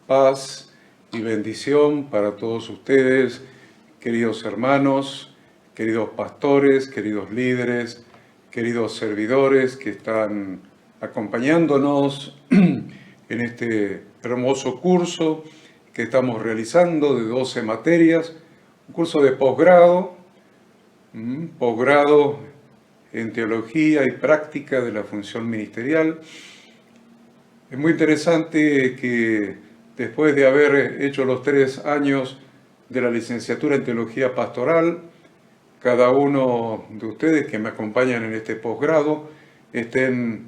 paz y bendición para todos ustedes, queridos hermanos, queridos pastores, queridos líderes, queridos servidores que están acompañándonos en este hermoso curso que estamos realizando de 12 materias, un curso de posgrado en teología y práctica de la función ministerial. Es muy interesante que después de haber hecho los 3 años de la licenciatura en teología pastoral, cada uno de ustedes que me acompañan en este posgrado estén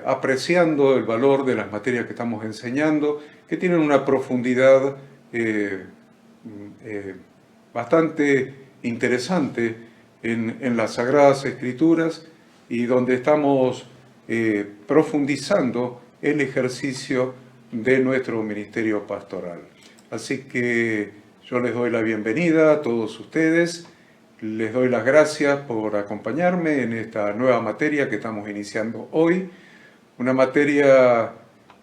apreciando el valor de las materias que estamos enseñando, que tienen una profundidad bastante interesante en las Sagradas Escrituras y donde estamos profundizando el ejercicio de nuestro ministerio pastoral. Así que yo les doy la bienvenida a todos ustedes, les doy las gracias por acompañarme en esta nueva materia que estamos iniciando hoy, una materia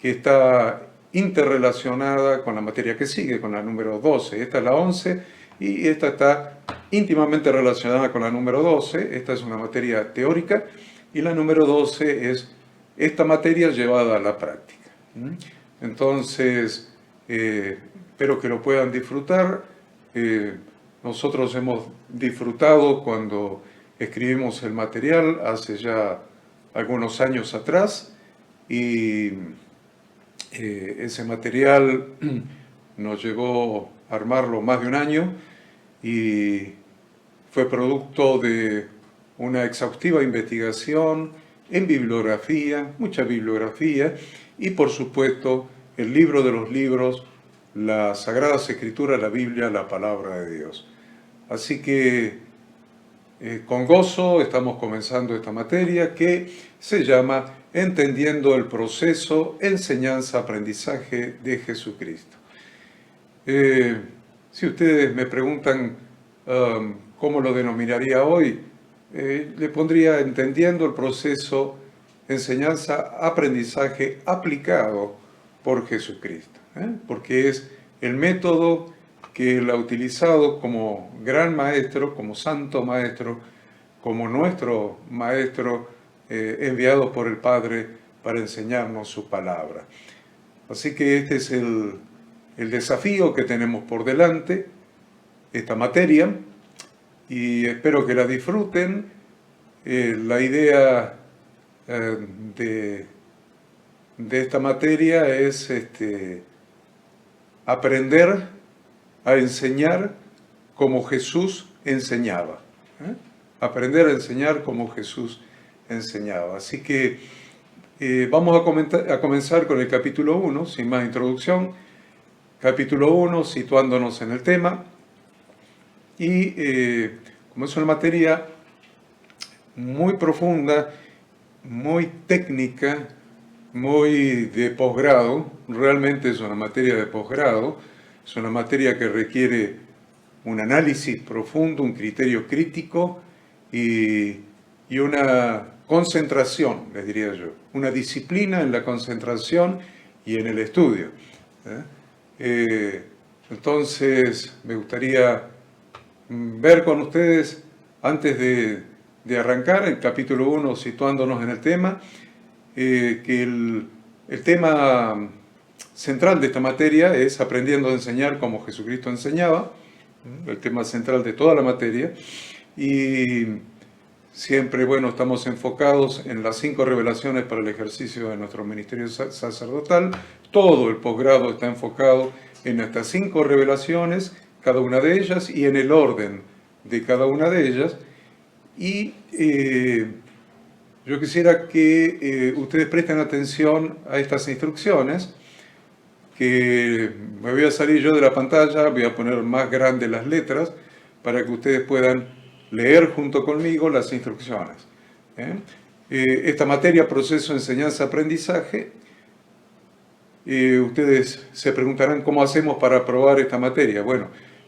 que está interrelacionada con la materia que sigue, con la número 12. Esta es la 11 y esta está íntimamente relacionada con la número 12. Esta es una materia teórica y la número 12 es esta materia llevada a la práctica. Entonces, espero que lo puedan disfrutar. Nosotros hemos disfrutado cuando escribimos el material hace ya algunos años atrás y ese material nos llevó a armarlo más de un año y fue producto de una exhaustiva investigación en bibliografía, mucha bibliografía, y por supuesto el libro de los libros, las Sagradas Escrituras, la Biblia, la Palabra de Dios. Así que con gozo estamos comenzando esta materia que se llama Entendiendo el proceso, enseñanza-aprendizaje de Jesucristo. Si ustedes me preguntan cómo lo denominaría hoy, le pondría entendiendo el proceso, enseñanza-aprendizaje aplicado por Jesucristo, porque es el método que Él ha utilizado como gran maestro, como santo maestro, como nuestro maestro enviado por el Padre para enseñarnos su palabra. Así que este es el desafío que tenemos por delante, esta materia, y espero que la disfruten. La idea de esta materia es aprender a enseñar como Jesús enseñaba. Aprender a enseñar como Jesús enseñaba. Así que vamos a comenzar con el capítulo 1, sin más introducción. Capítulo 1, situándonos en el tema. Y como es una materia muy profunda, muy técnica, muy de posgrado, realmente es una materia de posgrado, es una materia que requiere un análisis profundo, un criterio crítico y una concentración, les diría yo, una disciplina en la concentración y en el estudio. Entonces, me gustaría ver con ustedes, antes de arrancar el capítulo 1, situándonos en el tema, que el tema central de esta materia es aprendiendo a enseñar como Jesucristo enseñaba, el tema central de toda la materia, y siempre, estamos enfocados en las 5 revelaciones para el ejercicio de nuestro ministerio sacerdotal. Todo el posgrado está enfocado en estas 5 revelaciones, cada una de ellas, y en el orden de cada una de ellas. Y yo quisiera que ustedes presten atención a estas instrucciones, que me voy a salir yo de la pantalla, voy a poner más grandes las letras, para que ustedes puedan leer junto conmigo las instrucciones. Esta materia, proceso, enseñanza, aprendizaje, ustedes se preguntarán cómo hacemos para aprobar esta materia. Bueno,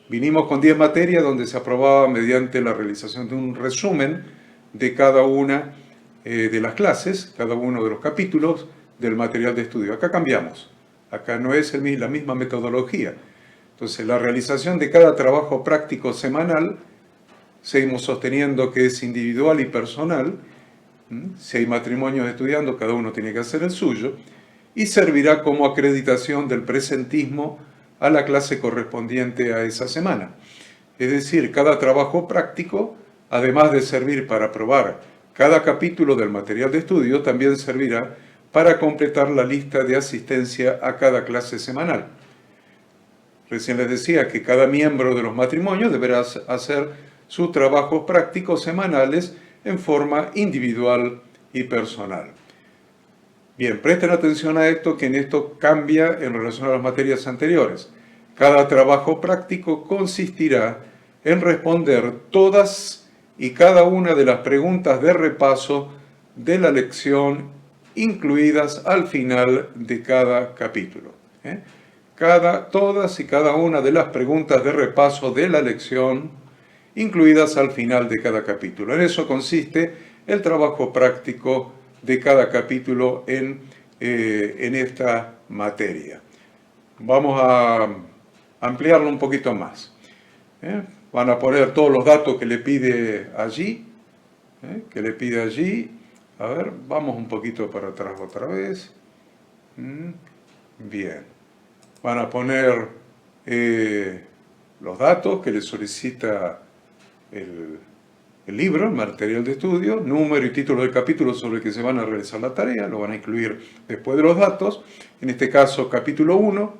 vinimos con 10 materias donde se aprobaba mediante la realización de un resumen de cada una de las clases, cada uno de los capítulos del material de estudio. Acá cambiamos. Acá no es la misma metodología. Entonces, la realización de cada trabajo práctico semanal, seguimos sosteniendo que es individual y personal. Si hay matrimonios estudiando, cada uno tiene que hacer el suyo, y servirá como acreditación del presentismo a la clase correspondiente a esa semana. Es decir, cada trabajo práctico, además de servir para aprobar cada capítulo del material de estudio, también servirá para completar la lista de asistencia a cada clase semanal. Recién les decía que cada miembro de los matrimonios deberá hacer sus trabajos prácticos semanales en forma individual y personal. Bien, presten atención a esto, que en esto cambia en relación a las materias anteriores. Cada trabajo práctico consistirá en responder todas y cada una de las preguntas de repaso de la lección incluidas al final de cada capítulo. Todas y cada una de las preguntas de repaso de la lección incluidas al final de cada capítulo. En eso consiste el trabajo práctico de cada capítulo en esta materia. Vamos a ampliarlo un poquito más. Van a poner todos los datos que le pide allí. A ver, vamos un poquito para atrás otra vez. Bien. Van a poner los datos que le solicita el libro, el material de estudio, número y título del capítulo sobre el que se van a realizar la tarea, lo van a incluir después de los datos, en este caso capítulo 1,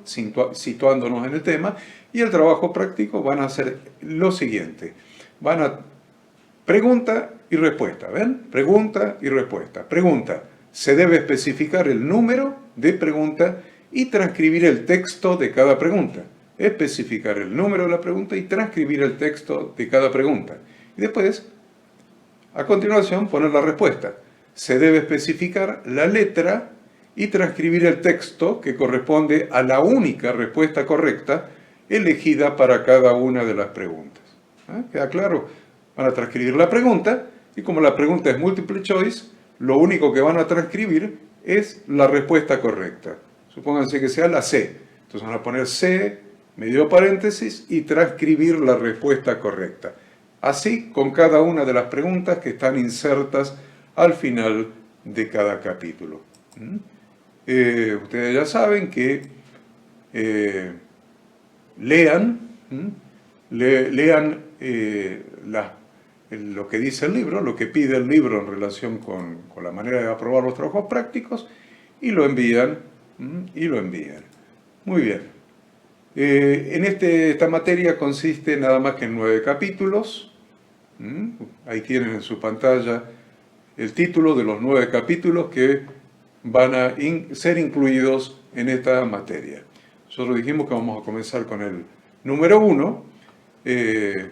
situándonos en el tema, y el trabajo práctico van a hacer lo siguiente, van a pregunta y respuesta, ¿ven? Pregunta y respuesta. Pregunta, se debe especificar el número de pregunta y transcribir el texto de cada pregunta. Especificar el número de la pregunta y transcribir el texto de cada pregunta. Y después, a continuación, poner la respuesta. Se debe especificar la letra y transcribir el texto que corresponde a la única respuesta correcta elegida para cada una de las preguntas. ¿Queda claro? Van a transcribir la pregunta y como la pregunta es multiple choice, lo único que van a transcribir es la respuesta correcta. Supónganse que sea la C. Entonces van a poner C, medio paréntesis, y transcribir la respuesta correcta. Así con cada una de las preguntas que están insertas al final de cada capítulo. Ustedes ya saben que lean lo que dice el libro, lo que pide el libro en relación con la manera de aprobar los trabajos prácticos, y lo envían. Muy bien. Esta materia consiste nada más que en 9 capítulos. Ahí tienen en su pantalla el título de los 9 capítulos que van a ser incluidos en esta materia. Nosotros dijimos que vamos a comenzar con el número 1, que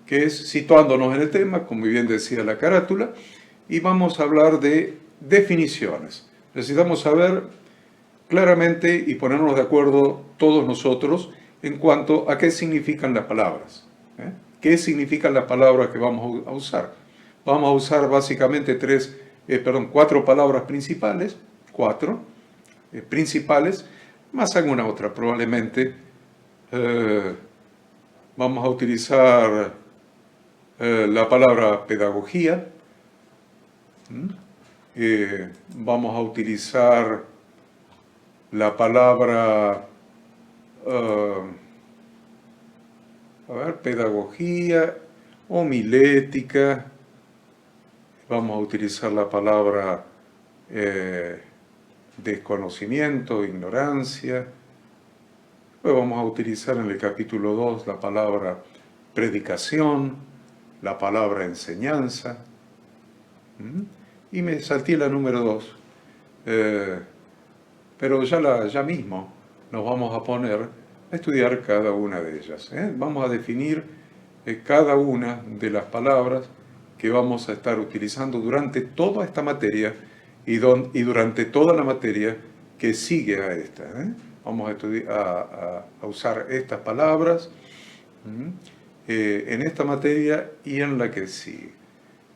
es situándonos en el tema, como bien decía la carátula, y vamos a hablar de definiciones. Necesitamos saber claramente y ponernos de acuerdo todos nosotros en cuanto a qué significan las palabras. ¿Qué significan las palabras que vamos a usar? Vamos a usar básicamente 4 palabras principales, más alguna otra probablemente. Vamos a utilizar la palabra pedagogía. Vamos a utilizar la palabra pedagogía, homilética. Vamos a utilizar la palabra desconocimiento, ignorancia. Después vamos a utilizar en el capítulo 2 la palabra predicación, la palabra enseñanza. Y me salté la número 2. Pero ya mismo nos vamos a poner a estudiar cada una de ellas. Vamos a definir cada una de las palabras que vamos a estar utilizando durante toda esta materia y durante toda la materia que sigue a esta. Vamos a usar estas palabras en esta materia y en la que sigue.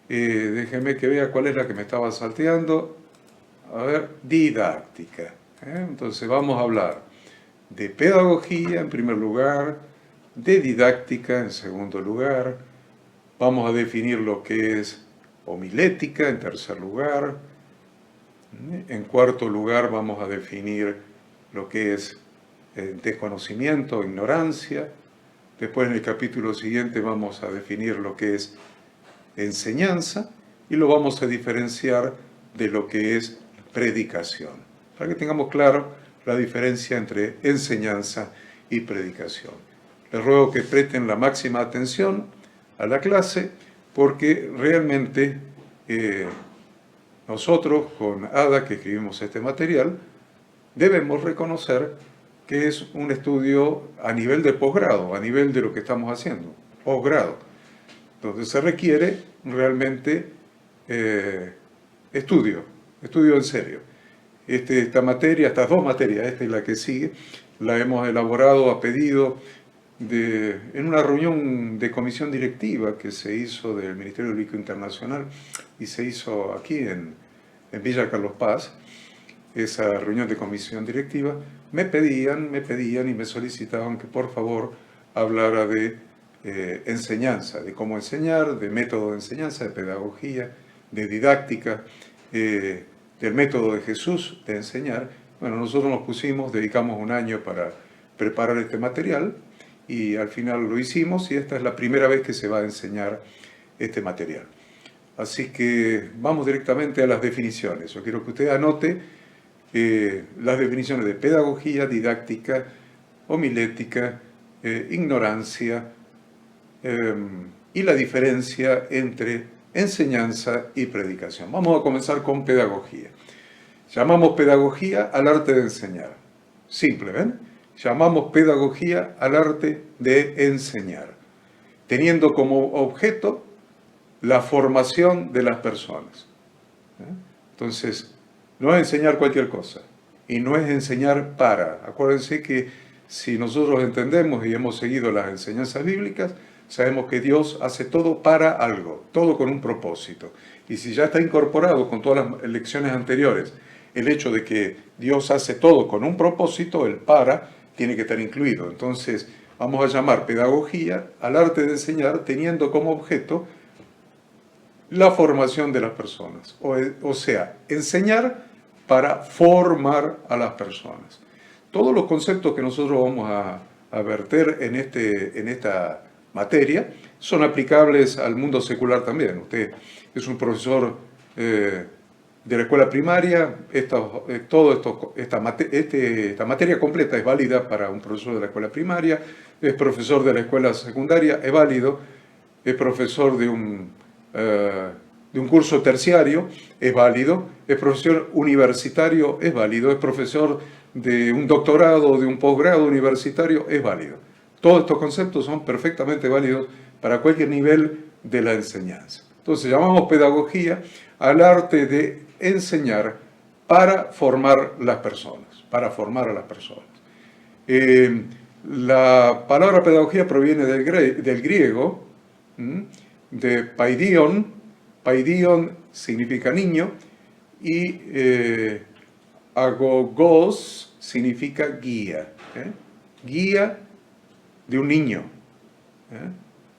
Déjenme que vea cuál es la que me estaba salteando. A ver, didáctica. Entonces vamos a hablar de pedagogía en primer lugar, de didáctica en segundo lugar, vamos a definir lo que es homilética en tercer lugar, en cuarto lugar vamos a definir lo que es desconocimiento o ignorancia, después en el capítulo siguiente vamos a definir lo que es enseñanza y lo vamos a diferenciar de lo que es predicación, para que tengamos claro la diferencia entre enseñanza y predicación. Les ruego que presten la máxima atención a la clase porque realmente nosotros con Ada, que escribimos este material, debemos reconocer que es un estudio a nivel de posgrado, a nivel de lo que estamos haciendo, posgrado, donde se requiere realmente estudio en serio. Esta materia, estas dos materias, esta y la que sigue, la hemos elaborado a pedido en una reunión de comisión directiva que se hizo del Ministerio Bíblico Internacional y se hizo aquí en Villa Carlos Paz. Esa reunión de comisión directiva, me pedían y me solicitaban que por favor hablara de enseñanza, de cómo enseñar, de método de enseñanza, de pedagogía, de didáctica, del método de Jesús de enseñar. Bueno, nosotros nos pusimos, dedicamos un año para preparar este material y al final lo hicimos y esta es la primera vez que se va a enseñar este material. Así que vamos directamente a las definiciones. Yo quiero que usted anote las definiciones de pedagogía, didáctica, homilética, ignorancia y la diferencia entre enseñanza y predicación. Vamos a comenzar con pedagogía. Llamamos pedagogía al arte de enseñar. Simple, ¿ven? Llamamos pedagogía al arte de enseñar, teniendo como objeto la formación de las personas. Entonces, no es enseñar cualquier cosa y no es enseñar para. Acuérdense que si nosotros entendemos y hemos seguido las enseñanzas bíblicas, sabemos que Dios hace todo para algo, todo con un propósito. Y si ya está incorporado con todas las lecciones anteriores el hecho de que Dios hace todo con un propósito, el para tiene que estar incluido. Entonces vamos a llamar pedagogía al arte de enseñar teniendo como objeto la formación de las personas. O sea, enseñar para formar a las personas. Todos los conceptos que nosotros vamos a verter en esta materia son aplicables al mundo secular también. Usted es un profesor de la escuela primaria, esta materia completa es válida para un profesor de la escuela primaria, es profesor de la escuela secundaria, es válido, es profesor de un curso terciario, es válido, es profesor universitario, es válido, es profesor de un doctorado o de un posgrado universitario, es válido. Todos estos conceptos son perfectamente válidos para cualquier nivel de la enseñanza. Entonces llamamos pedagogía al arte de enseñar para formar las personas, para formar a las personas. La palabra pedagogía proviene del griego, de paidion. Paidion significa niño y agogos significa guía. Guía de un niño.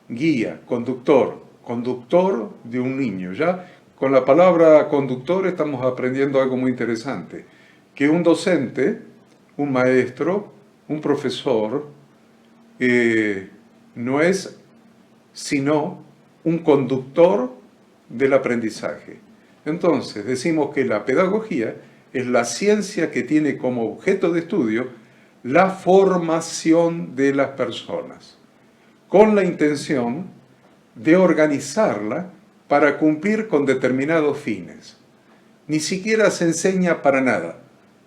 Guía, conductor de un niño. Ya con la palabra conductor estamos aprendiendo algo muy interesante, que un docente, un maestro, un profesor, no es sino un conductor del aprendizaje. Entonces, decimos que la pedagogía es la ciencia que tiene como objeto de estudio la formación de las personas, con la intención de organizarla para cumplir con determinados fines. Ni siquiera se enseña para nada,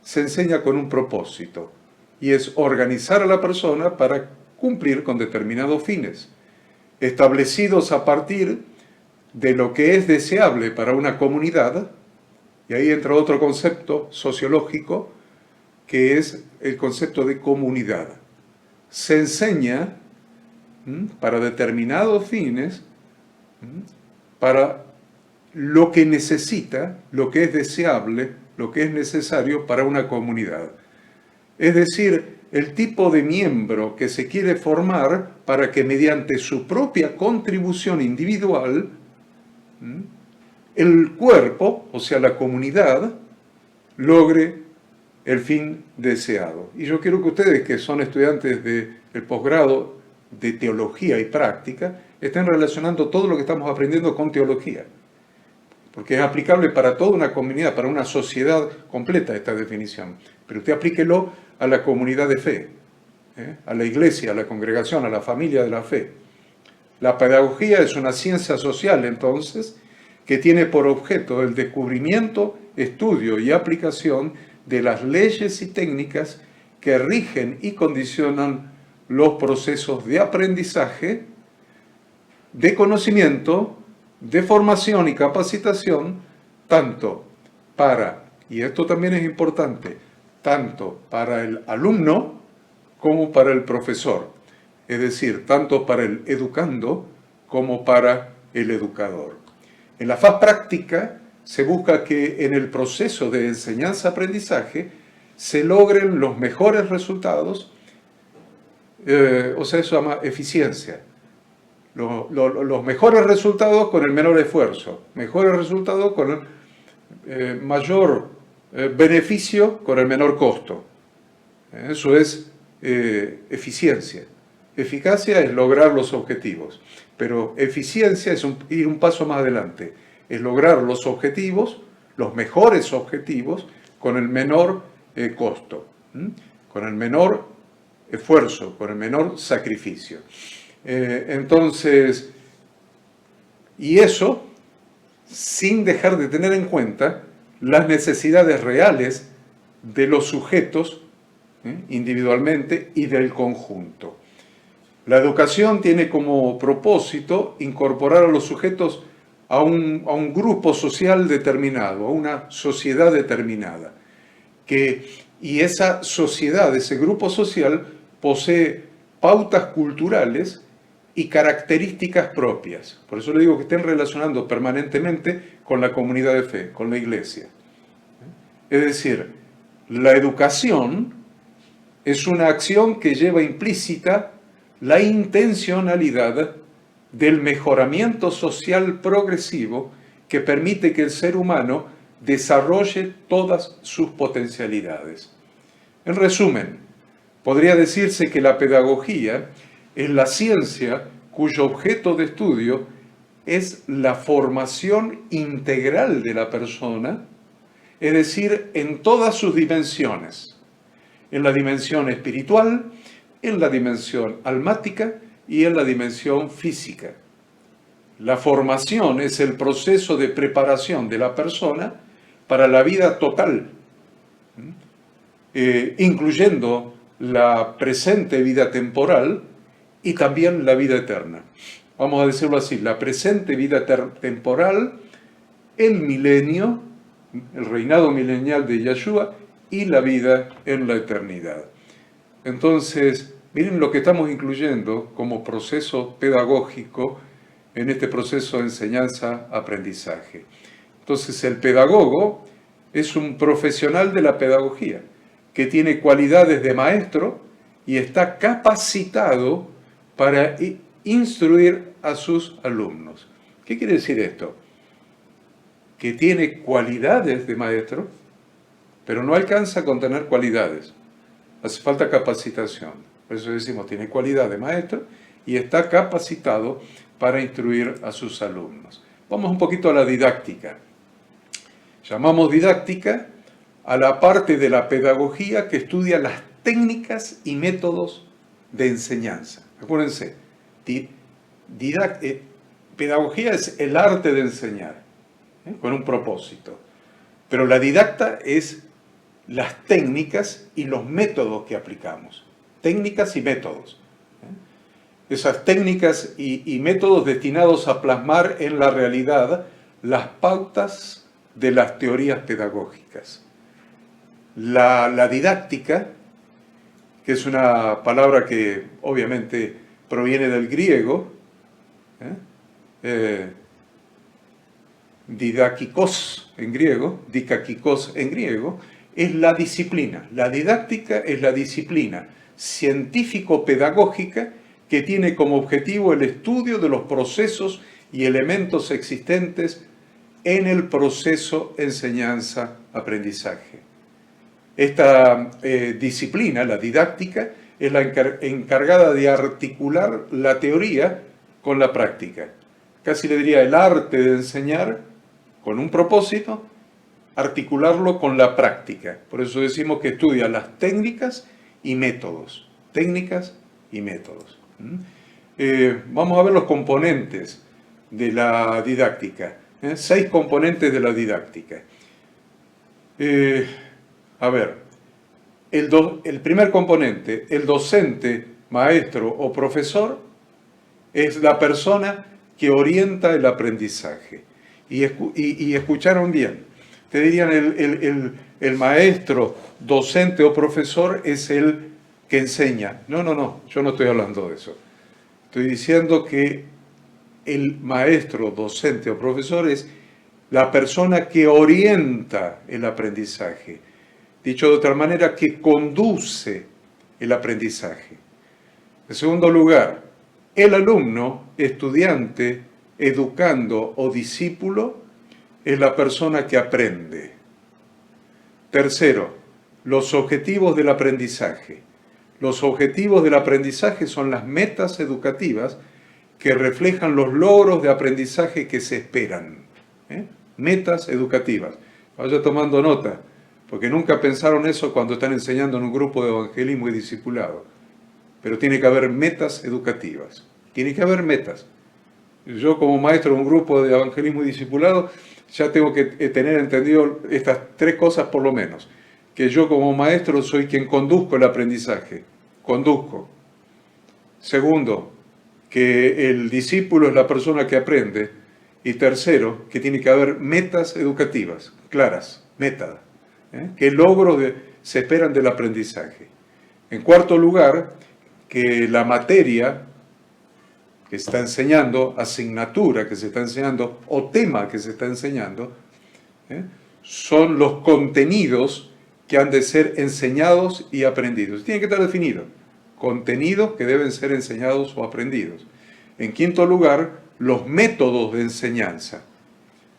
se enseña con un propósito, y es organizar a la persona para cumplir con determinados fines, establecidos a partir de lo que es deseable para una comunidad, y ahí entra otro concepto sociológico, que es el concepto de comunidad. Se enseña para determinados fines, para lo que necesita, lo que es deseable lo que es necesario para una comunidad. Es decir, el tipo de miembro que se quiere formar para que mediante su propia contribución individual, el cuerpo, o sea, la comunidad, logre el fin deseado. Y yo quiero que ustedes, que son estudiantes del posgrado de teología y práctica, estén relacionando todo lo que estamos aprendiendo con teología. Porque es aplicable para toda una comunidad, para una sociedad completa esta definición. Pero usted aplíquelo a la comunidad de fe, a la iglesia, a la congregación, a la familia de la fe. La pedagogía es una ciencia social, entonces, que tiene por objeto el descubrimiento, estudio y aplicación de las leyes y técnicas que rigen y condicionan los procesos de aprendizaje, de conocimiento, de formación y capacitación, tanto para, y esto también es importante, tanto para el alumno como para el profesor, es decir, tanto para el educando como para el educador. En la faz práctica se busca que en el proceso de enseñanza-aprendizaje se logren los mejores resultados, o sea, eso se llama eficiencia. Los mejores resultados con el menor esfuerzo, mejores resultados con el mayor beneficio con el menor costo. Eso es eficiencia. Eficacia es lograr los objetivos, pero eficiencia es ir un paso más adelante, es lograr los objetivos, los mejores objetivos, con el menor costo, con el menor esfuerzo, con el menor sacrificio. Entonces, y eso sin dejar de tener en cuenta las necesidades reales de los sujetos individualmente y del conjunto. La educación tiene como propósito incorporar a los sujetos a un grupo social determinado, a una sociedad determinada, y esa sociedad, ese grupo social, posee pautas culturales y características propias. Por eso le digo que estén relacionando permanentemente con la comunidad de fe, con la iglesia. Es decir, la educación es una acción que lleva implícita la intencionalidad del mejoramiento social progresivo que permite que el ser humano desarrolle todas sus potencialidades. En resumen, podría decirse que la pedagogía es la ciencia cuyo objeto de estudio es la formación integral de la persona, es decir, en todas sus dimensiones, en la dimensión espiritual, en la dimensión almática y en la dimensión física. La formación es el proceso de preparación de la persona para la vida total, incluyendo la presente vida temporal y también la vida eterna. Vamos a decirlo así, la presente vida temporal, el milenio, el reinado milenial de Yahshua y la vida en la eternidad. Entonces, miren lo que estamos incluyendo como proceso pedagógico en este proceso de enseñanza-aprendizaje. Entonces, el pedagogo es un profesional de la pedagogía que tiene cualidades de maestro y está capacitado para instruir a sus alumnos. ¿Qué quiere decir esto? Que tiene cualidades de maestro, pero no alcanza con tener cualidades. Hace falta capacitación. Por eso decimos, tiene cualidad de maestro y está capacitado para instruir a sus alumnos. Vamos un poquito a la didáctica. Llamamos didáctica a la parte de la pedagogía que estudia las técnicas y métodos de enseñanza. Acuérdense, pedagogía es el arte de enseñar, con un propósito. Pero la didacta es las técnicas y los métodos que aplicamos. Técnicas y métodos. Esas técnicas y métodos destinados a plasmar en la realidad las pautas de las teorías pedagógicas. La didáctica, que es una palabra que obviamente proviene del griego, didakikos en griego, dikakikos en griego, es la disciplina. La didáctica es la disciplina científico-pedagógica que tiene como objetivo el estudio de los procesos y elementos existentes en el proceso enseñanza-aprendizaje. Esta disciplina, la didáctica, es la encargada de articular la teoría con la práctica. Casi le diría el arte de enseñar con un propósito, articularlo con la práctica. Por eso decimos que estudia las técnicas y métodos. Técnicas y métodos. Vamos a ver los componentes de la didáctica. 6 componentes de la didáctica. A ver, el primer componente, el docente, maestro o profesor, es la persona que orienta el aprendizaje. Y escucharon bien, te dirían el maestro, docente o profesor es el que enseña. No, yo no estoy hablando de eso. Estoy diciendo que el maestro, docente o profesor es la persona que orienta el aprendizaje. Dicho de otra manera, que conduce el aprendizaje. En segundo lugar, el alumno, estudiante, educando o discípulo es la persona que aprende. Tercero, los objetivos del aprendizaje. Los objetivos del aprendizaje son las metas educativas que reflejan los logros de aprendizaje que se esperan. Metas educativas. Vaya tomando nota, porque nunca pensaron eso cuando están enseñando en un grupo de evangelismo y discipulado. Pero tiene que haber metas educativas. Tiene que haber metas. Yo como maestro de un grupo de evangelismo y discipulado ya tengo que tener entendido estas 3 cosas por lo menos. Que yo como maestro soy quien conduzco el aprendizaje. Conduzco. Segundo, que el discípulo es la persona que aprende. Y tercero, que tiene que haber metas educativas, claras, metas. ¿Qué logros se esperan del aprendizaje? En cuarto lugar, que la materia que se está enseñando, asignatura que se está enseñando o tema que se está enseñando, son los contenidos que han de ser enseñados y aprendidos. Tiene que estar definido. Contenidos que deben ser enseñados o aprendidos. En quinto lugar, los métodos de enseñanza.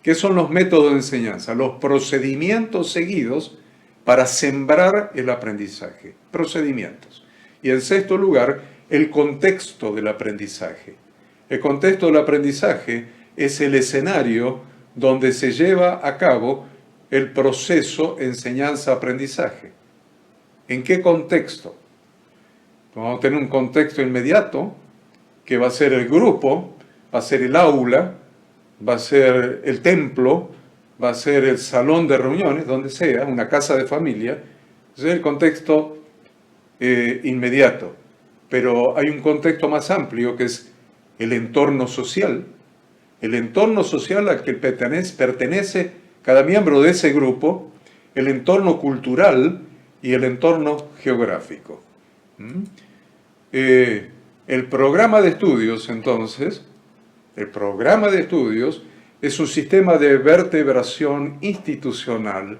¿Qué son los métodos de enseñanza? Los procedimientos seguidos para sembrar el aprendizaje. Procedimientos. Y en sexto lugar, el contexto del aprendizaje. El contexto del aprendizaje es el escenario donde se lleva a cabo el proceso enseñanza-aprendizaje. ¿En qué contexto? Vamos a tener un contexto inmediato, que va a ser el grupo, va a ser el aula, va a ser el templo, va a ser el salón de reuniones, donde sea, una casa de familia. Ese es el contexto inmediato. Pero hay un contexto más amplio que es el entorno social. El entorno social al que pertenece cada miembro de ese grupo, el entorno cultural y el entorno geográfico. El programa de estudios, entonces, el programa de estudios es un sistema de vertebración institucional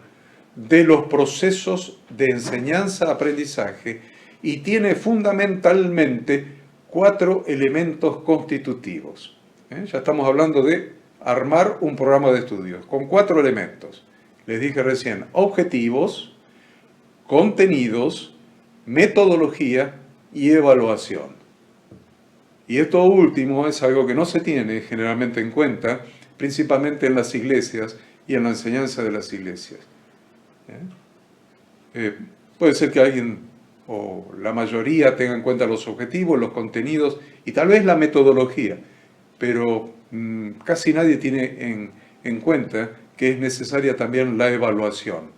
de los procesos de enseñanza-aprendizaje y tiene fundamentalmente 4 elementos constitutivos. Ya estamos hablando de armar un programa de estudios con 4 elementos. Les dije recién, objetivos, contenidos, metodología y evaluación. Y esto último es algo que no se tiene generalmente en cuenta, principalmente en las iglesias y en la enseñanza de las iglesias. Puede ser que alguien o la mayoría tenga en cuenta los objetivos, los contenidos y tal vez la metodología, pero casi nadie tiene en cuenta que es necesaria también la evaluación.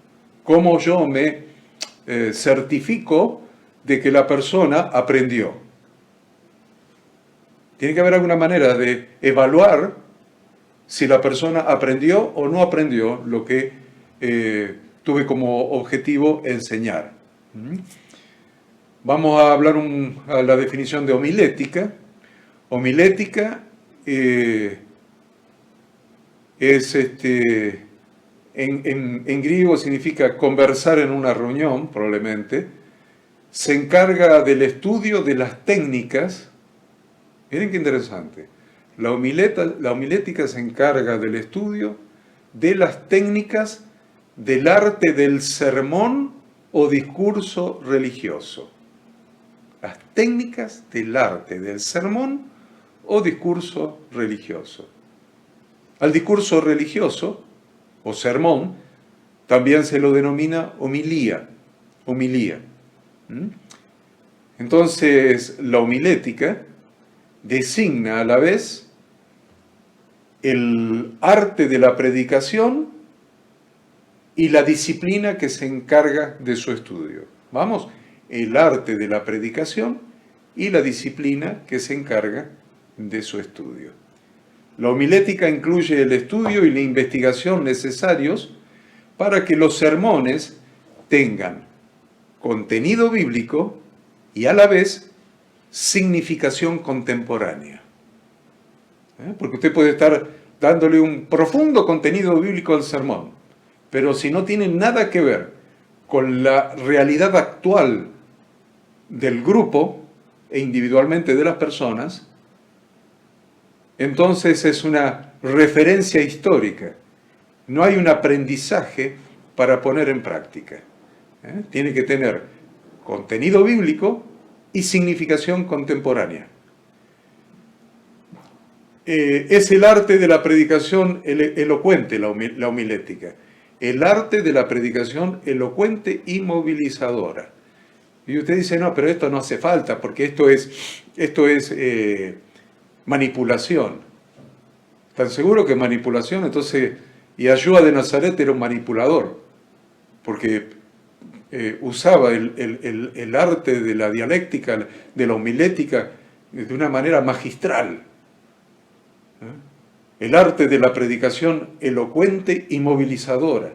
¿Cómo yo me certifico de que la persona aprendió? Tiene que haber alguna manera de evaluar si la persona aprendió o no aprendió lo que tuve como objetivo enseñar. Vamos a hablar a la definición de homilética. Homilética es en griego significa conversar en una reunión, probablemente. Se encarga del estudio de las técnicas. Miren qué interesante. La homilética se encarga del estudio de las técnicas del arte del sermón o discurso religioso. Las técnicas del arte del sermón o discurso religioso. Al discurso religioso o sermón también se lo denomina homilía. Entonces, la homilética designa a la vez el arte de la predicación y la disciplina que se encarga de su estudio. Vamos, el arte de la predicación y la disciplina que se encarga de su estudio. La homilética incluye el estudio y la investigación necesarios para que los sermones tengan contenido bíblico y a la vez significación contemporánea. Porque usted puede estar dándole un profundo contenido bíblico al sermón, pero si no tiene nada que ver con la realidad actual del grupo e individualmente de las personas, entonces es una referencia histórica. No hay un aprendizaje para poner en práctica. Tiene que tener contenido bíblico y significación contemporánea. Es el arte de la predicación elocuente, la homilética. El arte de la predicación elocuente y movilizadora. Y usted dice, no, pero esto no hace falta, porque esto es manipulación. ¿Tan seguro que es manipulación? Entonces, Yahshua de Nazaret era un manipulador, porque usaba el arte de la dialéctica, de la homilética, de una manera magistral. El arte de la predicación elocuente y movilizadora,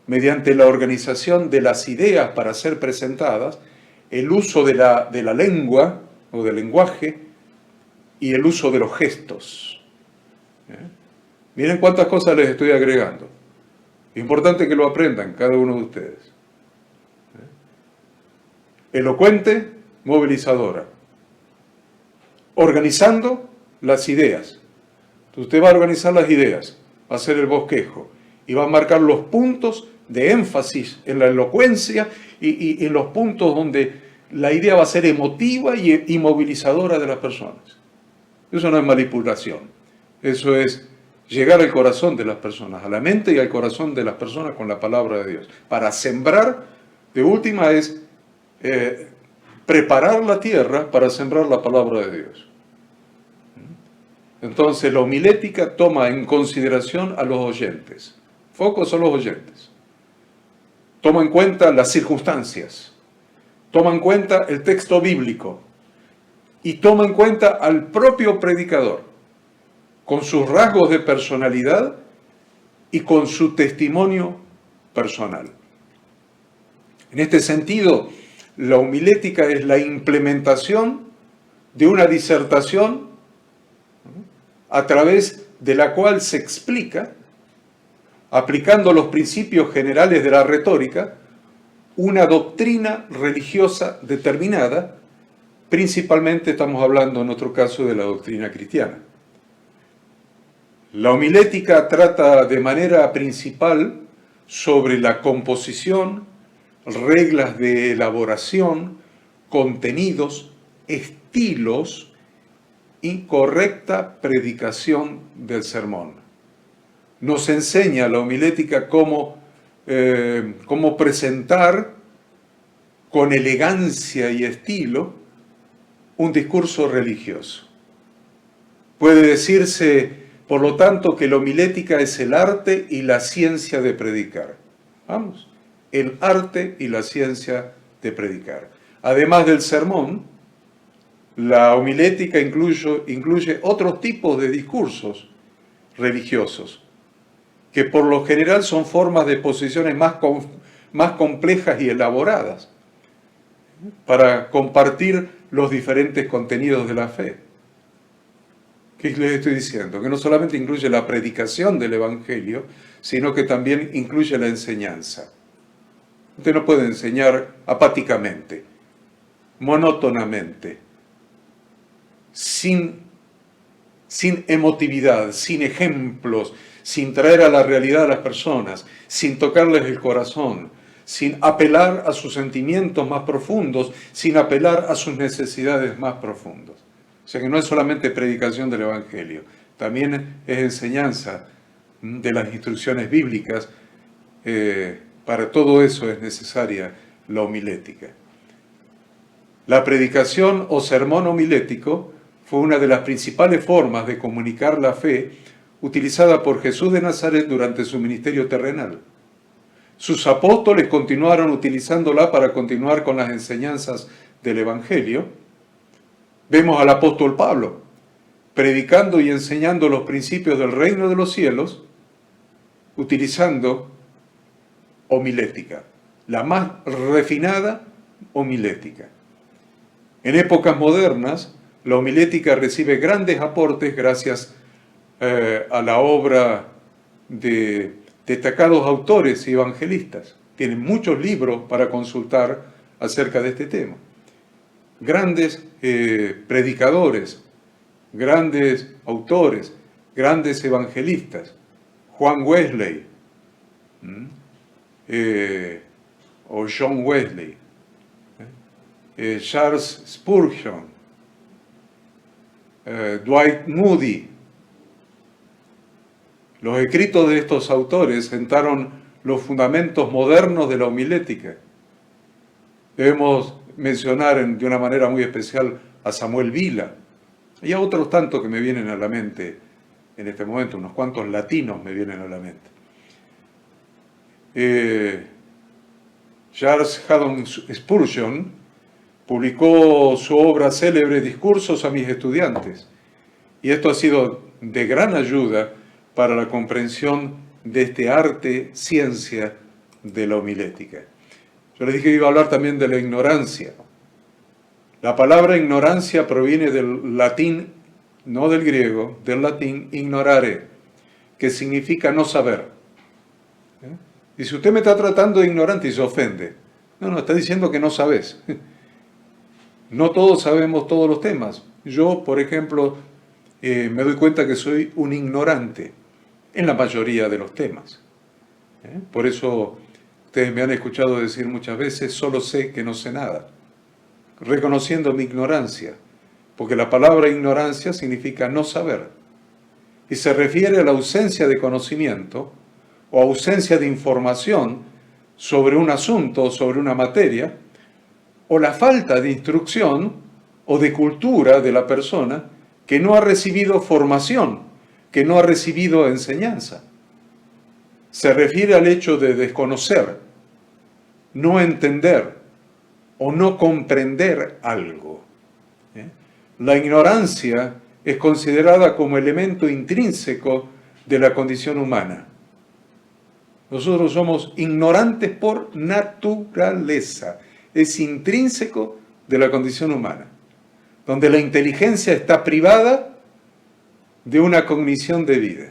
mediante la organización de las ideas para ser presentadas, el uso de la lengua o del lenguaje y el uso de los gestos. Miren cuántas cosas les estoy agregando. Importante que lo aprendan cada uno de ustedes. Elocuente, movilizadora. Organizando las ideas. Usted va a organizar las ideas, va a hacer el bosquejo y va a marcar los puntos de énfasis en la elocuencia y en los puntos donde la idea va a ser emotiva y movilizadora de las personas. Eso no es manipulación, eso es llegar al corazón de las personas, a la mente y al corazón de las personas con la palabra de Dios. Para sembrar, de última, es preparar la tierra para sembrar la palabra de Dios. Entonces la homilética toma en consideración a los oyentes. Foco son los oyentes. Toma en cuenta las circunstancias. Toma en cuenta el texto bíblico. Y toma en cuenta al propio predicador, con sus rasgos de personalidad y con su testimonio personal. En este sentido, la homilética es la implementación de una disertación a través de la cual se explica, aplicando los principios generales de la retórica, una doctrina religiosa determinada. Principalmente estamos hablando en nuestro caso de la doctrina cristiana. La homilética trata de manera principal sobre la composición, reglas de elaboración, contenidos, estilos y correcta predicación del sermón. Nos enseña la homilética cómo presentar con elegancia y estilo un discurso religioso. Puede decirse, por lo tanto, que la homilética es el arte y la ciencia de predicar. Vamos, el arte y la ciencia de predicar. Además del sermón, la homilética incluye otros tipos de discursos religiosos, que por lo general son formas de exposiciones más complejas y elaboradas, para compartir los diferentes contenidos de la fe. ¿Qué les estoy diciendo? Que no solamente incluye la predicación del Evangelio, sino que también incluye la enseñanza. Usted no puede enseñar apáticamente, monótonamente, sin emotividad, sin ejemplos, sin traer a la realidad a las personas, sin tocarles el corazón, sin apelar a sus sentimientos más profundos, sin apelar a sus necesidades más profundas. O sea que no es solamente predicación del Evangelio, también es enseñanza de las instrucciones bíblicas. Para todo eso es necesaria la homilética. La predicación o sermón homilético fue una de las principales formas de comunicar la fe utilizada por Jesús de Nazaret durante su ministerio terrenal. Sus apóstoles continuaron utilizándola para continuar con las enseñanzas del Evangelio. Vemos al apóstol Pablo predicando y enseñando los principios del reino de los cielos, utilizando homilética, la más refinada homilética. En épocas modernas, la homilética recibe grandes aportes gracias a la obra de destacados autores y evangelistas. Tienen muchos libros para consultar acerca de este tema. Grandes predicadores, grandes autores, grandes evangelistas. Juan Wesley, o John Wesley, Charles Spurgeon, Dwight Moody. Los escritos de estos autores sentaron los fundamentos modernos de la homilética. Debemos mencionar de una manera muy especial a Samuel Vila y a otros tantos que me vienen a la mente en este momento, unos cuantos latinos me vienen a la mente. Charles Haddon Spurgeon publicó su obra célebre Discursos a mis estudiantes, y esto ha sido de gran ayuda para la comprensión de este arte, ciencia de la homilética. Yo les dije que iba a hablar también de la ignorancia. La palabra ignorancia proviene del latín, no del griego, del latín ignorare, que significa no saber. Y si usted me está tratando de ignorante y se ofende, no, está diciendo que no sabes. No todos sabemos todos los temas. Yo, por ejemplo, me doy cuenta que soy un ignorante en la mayoría de los temas. Por eso ustedes me han escuchado decir muchas veces, solo sé que no sé nada, reconociendo mi ignorancia, porque la palabra ignorancia significa no saber, y se refiere a la ausencia de conocimiento o ausencia de información sobre un asunto, sobre una materia, o la falta de instrucción o de cultura de la persona que no ha recibido formación, que no ha recibido enseñanza. Se refiere al hecho de desconocer, no entender o no comprender algo. La ignorancia es considerada como elemento intrínseco de la condición humana. Nosotros somos ignorantes por naturaleza. Es intrínseco de la condición humana, donde la inteligencia está privada de una cognición debida.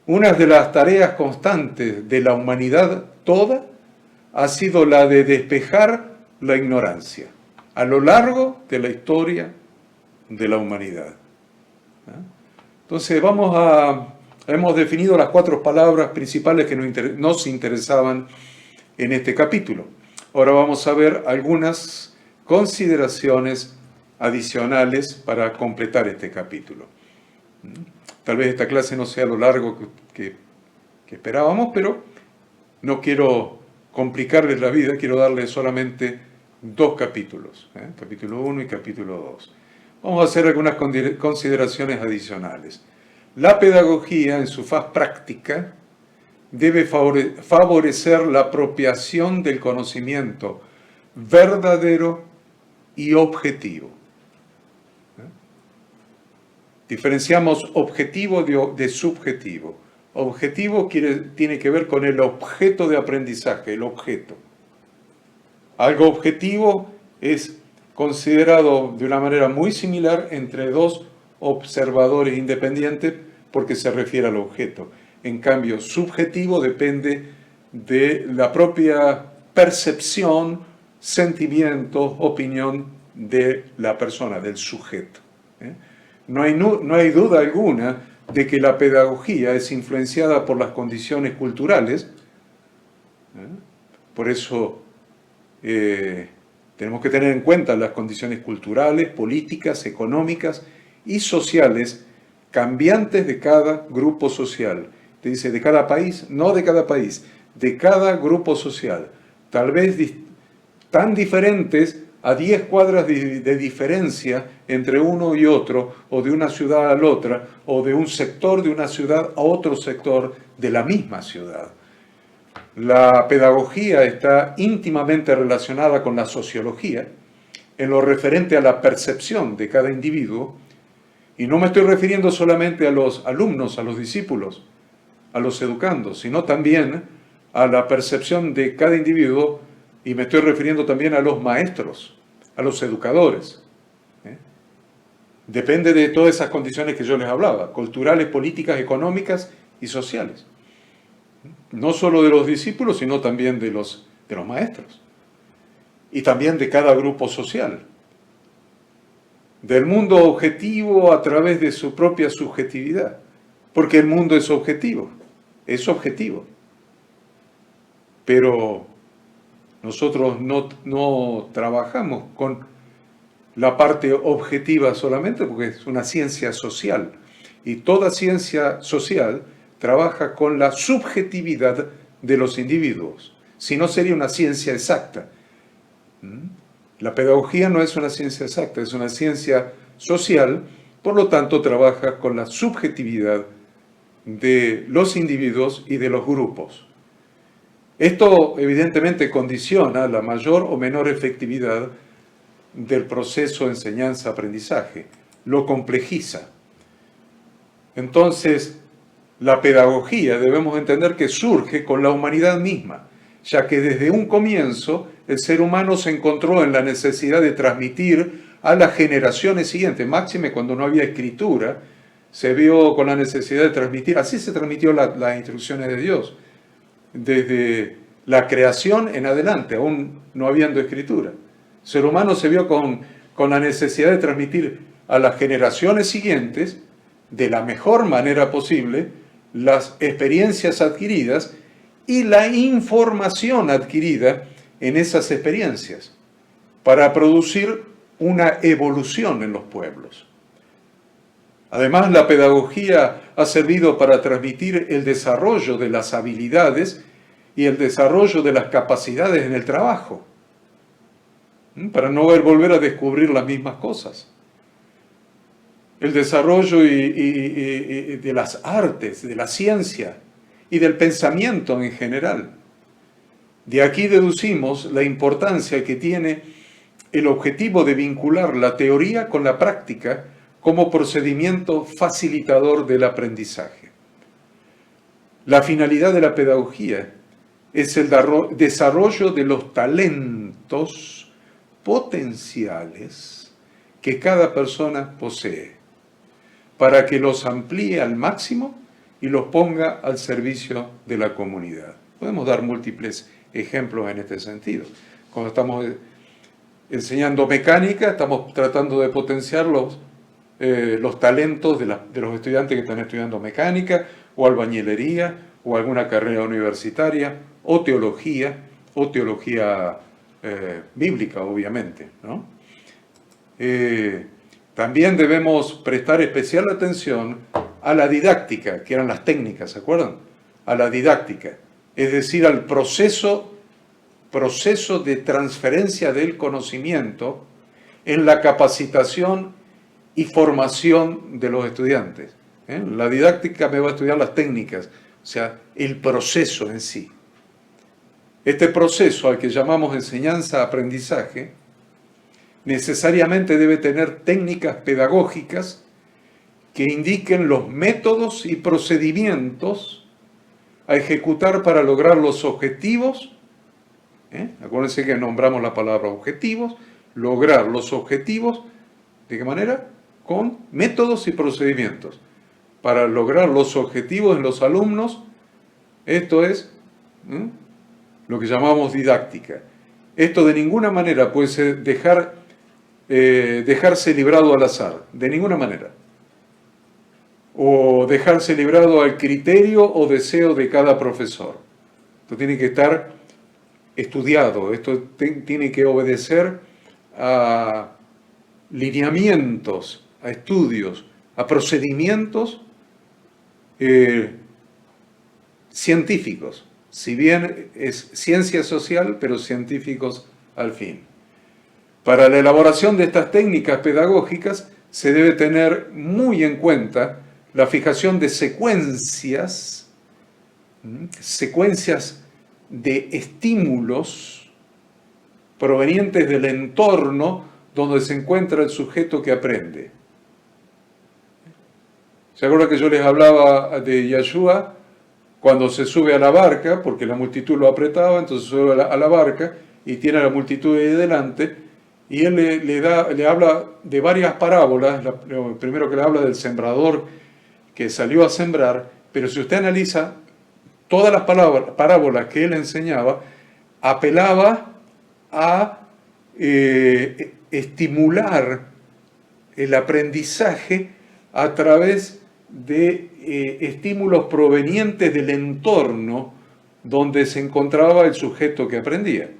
Una de las tareas constantes de la humanidad toda ha sido la de despejar la ignorancia a lo largo de la historia de la humanidad. Entonces hemos definido las 4 palabras principales que nos interesaban en este capítulo. Ahora vamos a ver algunas consideraciones adicionales para completar este capítulo. Tal vez esta clase no sea lo largo que esperábamos, pero no quiero complicarles la vida, quiero darles solamente 2 capítulos, capítulo 1 y capítulo 2. Vamos a hacer algunas consideraciones adicionales. La pedagogía, en su faz práctica, debe favorecer la apropiación del conocimiento verdadero y objetivo. Diferenciamos objetivo de subjetivo. Objetivo tiene que ver con el objeto de aprendizaje, el objeto. Algo objetivo es considerado de una manera muy similar entre 2 observadores independientes porque se refiere al objeto. En cambio, subjetivo depende de la propia percepción, sentimiento, opinión de la persona, del sujeto. No hay duda alguna de que la pedagogía es influenciada por las condiciones culturales. Por eso tenemos que tener en cuenta las condiciones culturales, políticas, económicas y sociales cambiantes de cada grupo social. Te dice de cada país, no de cada país, de cada grupo social. Tal vez tan diferentes a 10 cuadras de diferencia entre uno y otro, o de una ciudad a la otra, o de un sector de una ciudad a otro sector de la misma ciudad. La pedagogía está íntimamente relacionada con la sociología en lo referente a la percepción de cada individuo, y no me estoy refiriendo solamente a los alumnos, a los discípulos, a los educandos, sino también a la percepción de cada individuo, y me estoy refiriendo también a los maestros, a los educadores. Depende de todas esas condiciones que yo les hablaba, culturales, políticas, económicas y sociales. No solo de los discípulos, sino también de los maestros. Y también de cada grupo social. Del mundo objetivo a través de su propia subjetividad. Porque el mundo es objetivo. Es objetivo. Pero nosotros no trabajamos con la parte objetiva solamente porque es una ciencia social. Y toda ciencia social trabaja con la subjetividad de los individuos. Si no, sería una ciencia exacta. La pedagogía no es una ciencia exacta, es una ciencia social, por lo tanto trabaja con la subjetividad de los individuos y de los grupos. Esto evidentemente condiciona la mayor o menor efectividad del proceso de enseñanza-aprendizaje, lo complejiza. Entonces, la pedagogía debemos entender que surge con la humanidad misma, ya que desde un comienzo el ser humano se encontró en la necesidad de transmitir a las generaciones siguientes, máxime cuando no había escritura, se vio con la necesidad de transmitir, así se transmitió las instrucciones de Dios, desde la creación en adelante, aún no habiendo escritura. El ser humano se vio con la necesidad de transmitir a las generaciones siguientes, de la mejor manera posible, las experiencias adquiridas y la información adquirida en esas experiencias, para producir una evolución en los pueblos. Además, la pedagogía ha servido para transmitir el desarrollo de las habilidades y el desarrollo de las capacidades en el trabajo, para no volver a descubrir las mismas cosas. El desarrollo de las artes, de la ciencia y del pensamiento en general. De aquí deducimos la importancia que tiene el objetivo de vincular la teoría con la práctica como procedimiento facilitador del aprendizaje. La finalidad de la pedagogía es el desarrollo de los talentos potenciales que cada persona posee, para que los amplíe al máximo y los ponga al servicio de la comunidad. Podemos dar múltiples ejemplos en este sentido. Cuando estamos enseñando mecánica, estamos tratando de potenciar los talentos de los estudiantes que están estudiando mecánica, o albañilería, o alguna carrera universitaria, o teología bíblica, obviamente, ¿no? También debemos prestar especial atención a la didáctica, que eran las técnicas, ¿se acuerdan? A la didáctica, es decir, al proceso de transferencia del conocimiento en la capacitación y formación de los estudiantes. La didáctica me va a estudiar las técnicas, o sea, el proceso en sí. Este proceso, al que llamamos enseñanza-aprendizaje, necesariamente debe tener técnicas pedagógicas que indiquen los métodos y procedimientos a ejecutar para lograr los objetivos. Acuérdense que nombramos la palabra objetivos. Lograr los objetivos, ¿de qué manera? con métodos y procedimientos para lograr los objetivos en los alumnos. Esto es lo que llamamos didáctica. Esto de ninguna manera puede ser dejarse librado al azar, de ninguna manera. O dejarse librado al criterio o deseo de cada profesor. Esto tiene que estar estudiado, esto tiene que obedecer a lineamientos, a estudios, a procedimientos científicos. Si bien es ciencia social, pero científicos al fin. Para la elaboración de estas técnicas pedagógicas se debe tener muy en cuenta la fijación de secuencias de estímulos provenientes del entorno donde se encuentra el sujeto que aprende. ¿Se acuerdan que yo les hablaba de Yeshua cuando se sube a la barca, porque la multitud lo apretaba, entonces sube a la barca y tiene a la multitud ahí delante, y él le habla de varias parábolas? Lo primero que le habla del sembrador que salió a sembrar, pero si usted analiza todas las parábolas que él enseñaba, apelaba a estimular el aprendizaje a través de estímulos provenientes del entorno donde se encontraba el sujeto que aprendía.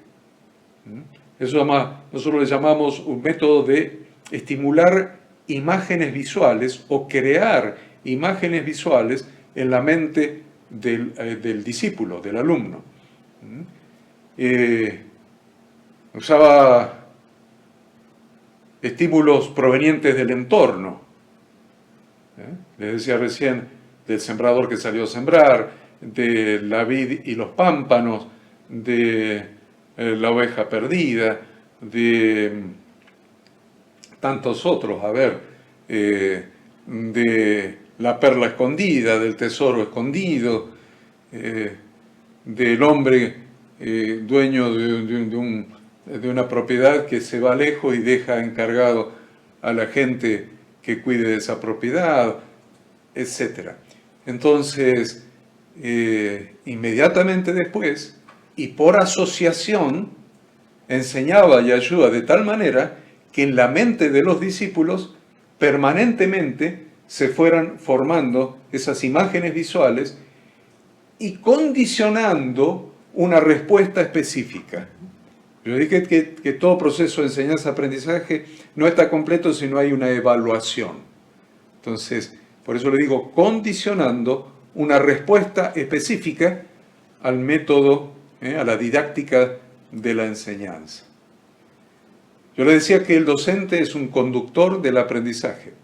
Eso nosotros le llamamos un método de estimular imágenes visuales o crear imágenes visuales en la mente del discípulo, del alumno. Usaba estímulos provenientes del entorno. Les decía recién del sembrador que salió a sembrar, de la vid y los pámpanos, de la oveja perdida, de tantos otros, de la perla escondida, del tesoro escondido, del hombre dueño de una propiedad que se va lejos y deja encargado a la gente que cuide de esa propiedad, etc. Entonces, inmediatamente después, y por asociación, enseñaba a Yeshua de tal manera que en la mente de los discípulos permanentemente se fueran formando esas imágenes visuales y condicionando una respuesta específica. Yo dije que todo proceso de enseñanza-aprendizaje no está completo si no hay una evaluación. Entonces, por eso le digo, condicionando una respuesta específica al método, a la didáctica de la enseñanza. Yo le decía que el docente es un conductor del aprendizaje.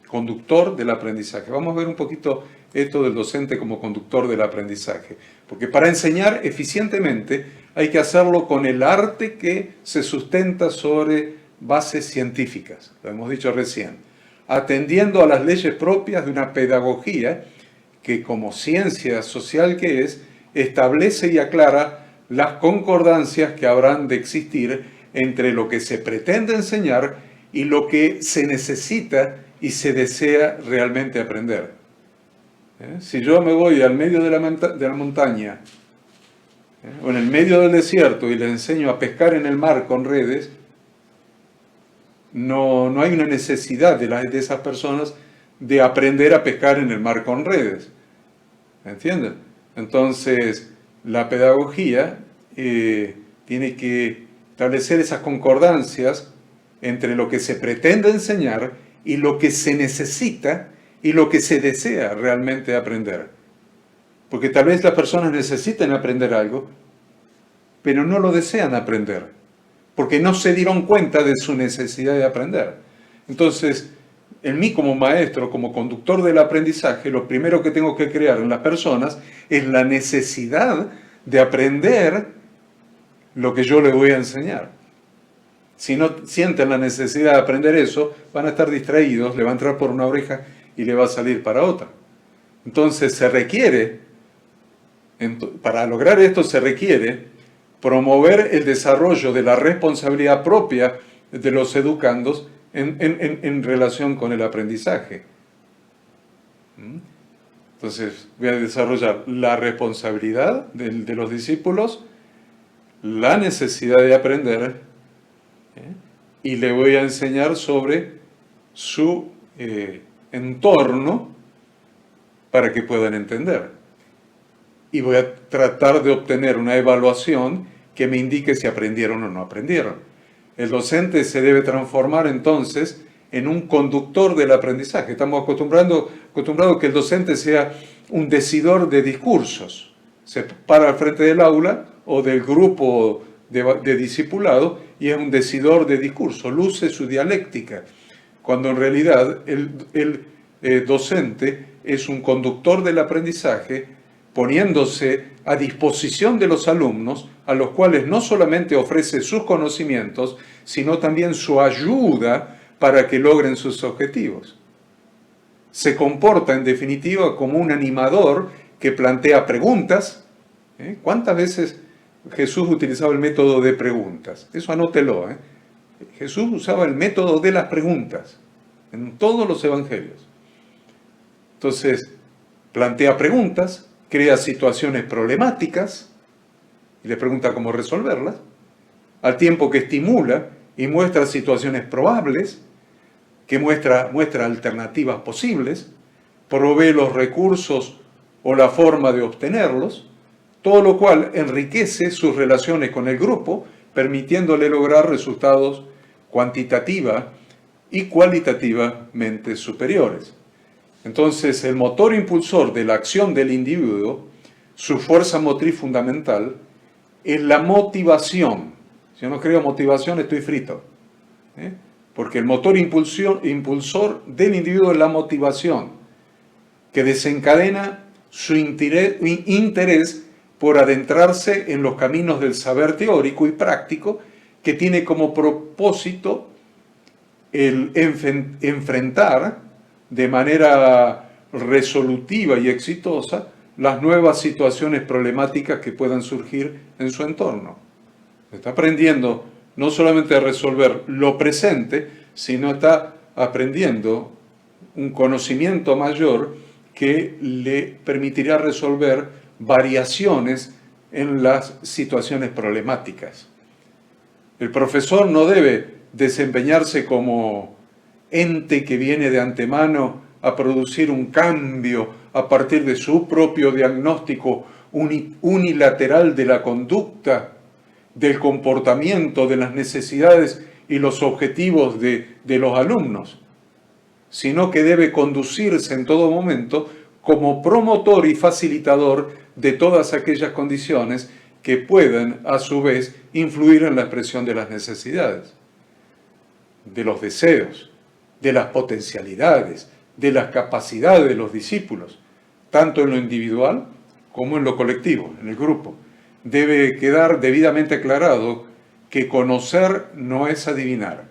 Conductor del aprendizaje. Vamos a ver un poquito esto del docente como conductor del aprendizaje. Porque para enseñar eficientemente hay que hacerlo con el arte que se sustenta sobre bases científicas. Lo hemos dicho recién. Atendiendo a las leyes propias de una pedagogía que, como ciencia social que es, establece y aclara las concordancias que habrán de existir entre lo que se pretende enseñar y lo que se necesita y se desea realmente aprender. Si yo me voy al medio de la montaña o en el medio del desierto y les enseño a pescar en el mar con redes, no hay una necesidad de esas personas de aprender a pescar en el mar con redes. ¿Entienden? Entonces, la pedagogía tiene que establecer esas concordancias entre lo que se pretende enseñar y lo que se necesita y lo que se desea realmente aprender. Porque tal vez las personas necesiten aprender algo, pero no lo desean aprender, porque no se dieron cuenta de su necesidad de aprender. Entonces, en mí como maestro, como conductor del aprendizaje, lo primero que tengo que crear en las personas es la necesidad de aprender lo que yo les voy a enseñar. Si no sienten la necesidad de aprender eso, van a estar distraídos, le va a entrar por una oreja y le va a salir para otra. Entonces se requiere, para lograr esto se requiere promover el desarrollo de la responsabilidad propia de los educandos en relación con el aprendizaje. Entonces voy a desarrollar la responsabilidad de los discípulos, la necesidad de aprender, y le voy a enseñar sobre su entorno para que puedan entender. Y voy a tratar de obtener una evaluación que me indique si aprendieron o no aprendieron. El docente se debe transformar entonces en un conductor del aprendizaje. Estamos acostumbrados a que el docente sea un decidor de discursos. Se para al frente del aula o del grupo de discipulado y es un decidor de discurso, luce su dialéctica, cuando en realidad el docente es un conductor del aprendizaje, poniéndose a disposición de los alumnos, a los cuales no solamente ofrece sus conocimientos, sino también su ayuda para que logren sus objetivos. Se comporta, en definitiva, como un animador que plantea preguntas. ¿Cuántas veces Jesús utilizaba el método de preguntas? Eso anótelo. Jesús usaba el método de las preguntas en todos los evangelios. Entonces, plantea preguntas, crea situaciones problemáticas y le pregunta cómo resolverlas, al tiempo que estimula y muestra situaciones probables, que muestra alternativas posibles, provee los recursos o la forma de obtenerlos, todo lo cual enriquece sus relaciones con el grupo, permitiéndole lograr resultados cuantitativa y cualitativamente superiores. Entonces, el motor impulsor de la acción del individuo, su fuerza motriz fundamental, es la motivación. Si yo no creo motivación, estoy frito. Porque el motor impulsor del individuo es la motivación, que desencadena su interés por adentrarse en los caminos del saber teórico y práctico, que tiene como propósito el enfrentar de manera resolutiva y exitosa las nuevas situaciones problemáticas que puedan surgir en su entorno. Está aprendiendo no solamente a resolver lo presente, sino está aprendiendo un conocimiento mayor que le permitirá resolver variaciones en las situaciones problemáticas. El profesor no debe desempeñarse como ente que viene de antemano a producir un cambio a partir de su propio diagnóstico unilateral de la conducta, del comportamiento, de las necesidades y los objetivos de los alumnos, sino que debe conducirse en todo momento como promotor y facilitador de todas aquellas condiciones que puedan, a su vez, influir en la expresión de las necesidades, de los deseos, de las potencialidades, de las capacidades de los discípulos, tanto en lo individual como en lo colectivo, en el grupo. Debe quedar debidamente aclarado que conocer no es adivinar.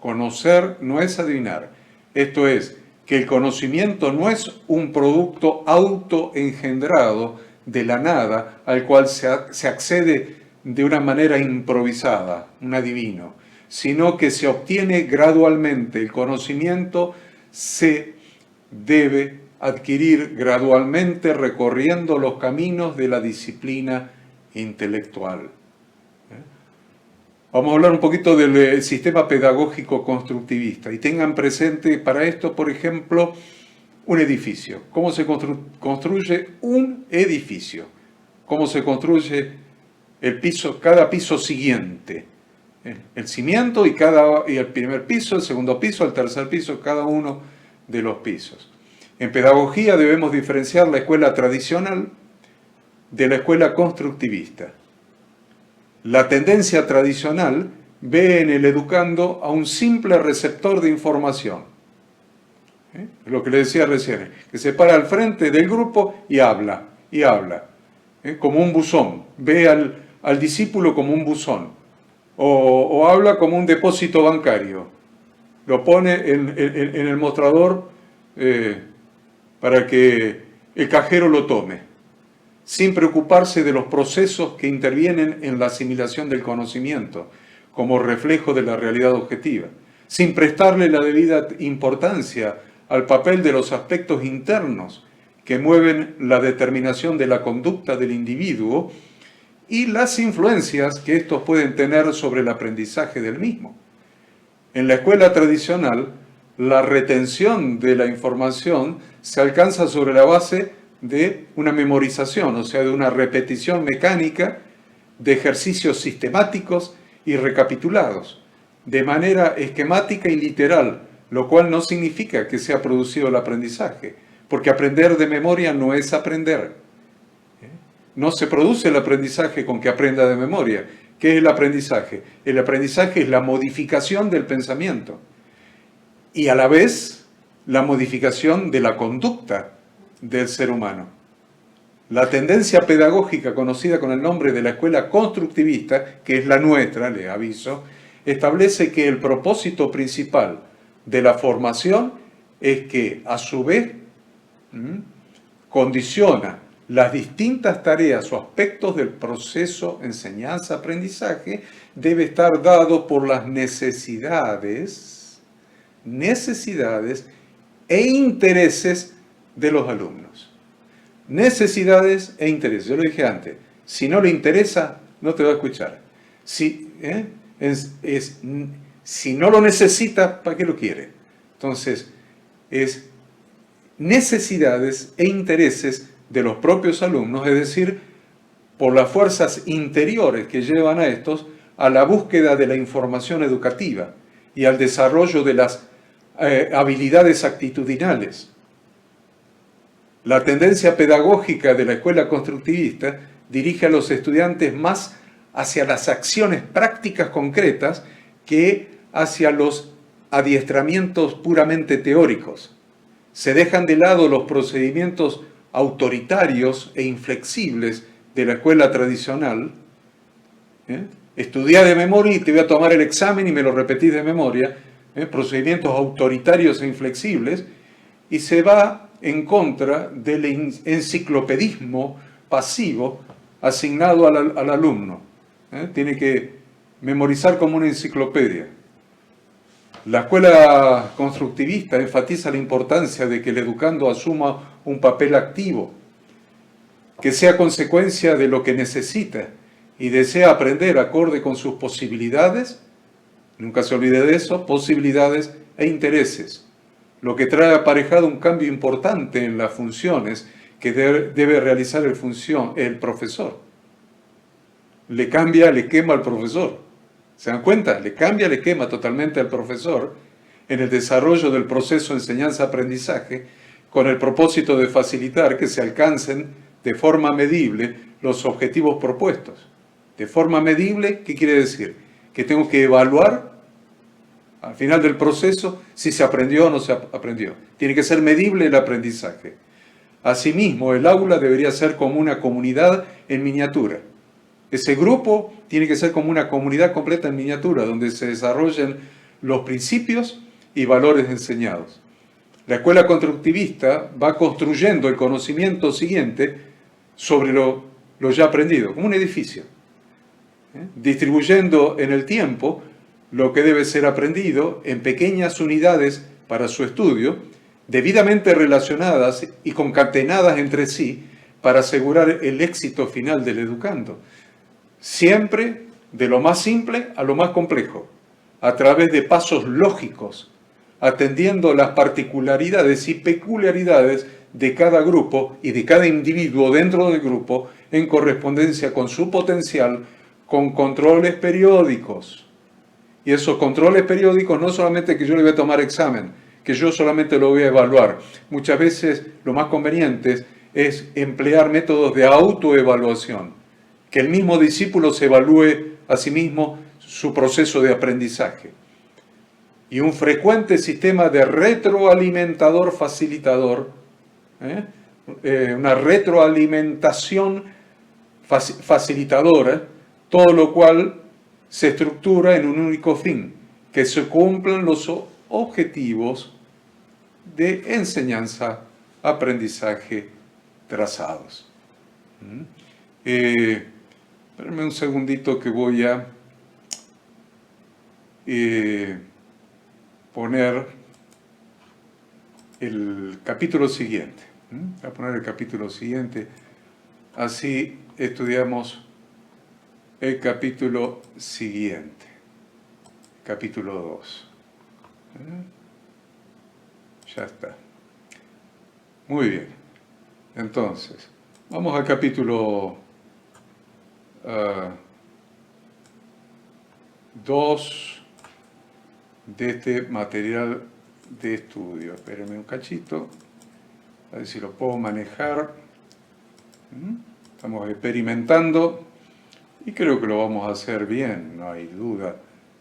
Conocer no es adivinar. Esto es, que el conocimiento no es un producto autoengendrado de la nada al cual se accede de una manera improvisada, un adivino, sino que se obtiene gradualmente. El conocimiento se debe adquirir gradualmente recorriendo los caminos de la disciplina intelectual. Vamos a hablar un poquito del sistema pedagógico constructivista y tengan presente para esto, por ejemplo, un edificio. ¿Cómo se construye un edificio? ¿Cómo se construye el piso, cada piso siguiente? El cimiento y el primer piso, el segundo piso, el tercer piso, cada uno de los pisos. En pedagogía debemos diferenciar la escuela tradicional de la escuela constructivista. La tendencia tradicional ve en el educando a un simple receptor de información. Lo que le decía recién, que se para al frente del grupo y habla, como un buzón. Ve al discípulo como un buzón, o habla como un depósito bancario. Lo pone en el mostrador para que el cajero lo tome, sin preocuparse de los procesos que intervienen en la asimilación del conocimiento como reflejo de la realidad objetiva. sin prestarle la debida importancia al papel de los aspectos internos que mueven la determinación de la conducta del individuo y las influencias que estos pueden tener sobre el aprendizaje del mismo. En la escuela tradicional, la retención de la información se alcanza sobre la base de una memorización, o sea, de una repetición mecánica de ejercicios sistemáticos y recapitulados, de manera esquemática y literal, lo cual no significa que se ha producido el aprendizaje, porque aprender de memoria no es aprender. No se produce el aprendizaje con que aprenda de memoria. ¿Qué es el aprendizaje? El aprendizaje es la modificación del pensamiento y a la vez la modificación de la conducta del ser humano. La tendencia pedagógica conocida con el nombre de la escuela constructivista, que es la nuestra, le aviso, establece que el propósito principal de la formación es que, a su vez, condiciona las distintas tareas o aspectos del proceso enseñanza-aprendizaje, debe estar dado por las necesidades e intereses de los alumnos. Necesidades e intereses. Yo lo dije antes, si no le interesa, no te va a escuchar. Si no lo necesita, ¿para qué lo quiere? Entonces, es necesidades e intereses de los propios alumnos, es decir, por las fuerzas interiores que llevan a estos a la búsqueda de la información educativa y al desarrollo de las habilidades actitudinales. La tendencia pedagógica de la escuela constructivista dirige a los estudiantes más hacia las acciones prácticas concretas que hacia los adiestramientos puramente teóricos. Se dejan de lado los procedimientos autoritarios e inflexibles de la escuela tradicional. Estudiá de memoria y te voy a tomar el examen y me lo repetís de memoria. Procedimientos autoritarios e inflexibles. Y se va en contra del enciclopedismo pasivo asignado al alumno. Tiene que memorizar como una enciclopedia. La escuela constructivista enfatiza la importancia de que el educando asuma un papel activo, que sea consecuencia de lo que necesita y desea aprender acorde con sus posibilidades, nunca se olvide de eso, posibilidades e intereses, lo que trae aparejado un cambio importante en las funciones que debe realizar el profesor. Le quema al profesor. ¿Se dan cuenta? Le quema totalmente al profesor en el desarrollo del proceso enseñanza-aprendizaje con el propósito de facilitar que se alcancen de forma medible los objetivos propuestos. De forma medible, ¿qué quiere decir? Que tengo que evaluar al final del proceso si se aprendió o no se aprendió. Tiene que ser medible el aprendizaje. Asimismo, el aula debería ser como una comunidad en miniatura. Ese grupo tiene que ser como una comunidad completa en miniatura, donde se desarrollen los principios y valores enseñados. La escuela constructivista va construyendo el conocimiento siguiente sobre lo ya aprendido, como un edificio, distribuyendo en el tiempo lo que debe ser aprendido en pequeñas unidades para su estudio, debidamente relacionadas y concatenadas entre sí para asegurar el éxito final del educando. Siempre de lo más simple a lo más complejo, a través de pasos lógicos, atendiendo las particularidades y peculiaridades de cada grupo y de cada individuo dentro del grupo en correspondencia con su potencial, con controles periódicos. Y esos controles periódicos no solamente que yo le voy a tomar examen, que yo solamente lo voy a evaluar. Muchas veces lo más conveniente es emplear métodos de autoevaluación, que el mismo discípulo se evalúe a sí mismo su proceso de aprendizaje. Y un frecuente sistema de retroalimentador facilitador, una retroalimentación facilitadora, todo lo cual se estructura en un único fin, que se cumplan los objetivos de enseñanza-aprendizaje trazados. Espérenme un segundito que voy a poner el capítulo siguiente. Voy a poner el capítulo siguiente, así estudiamos el capítulo siguiente, capítulo 2. Ya está. Muy bien. Entonces, vamos al capítulo 2 de este material de estudio. Espérenme un cachito, a ver si lo puedo manejar. Estamos experimentando y creo que lo vamos a hacer bien, no hay duda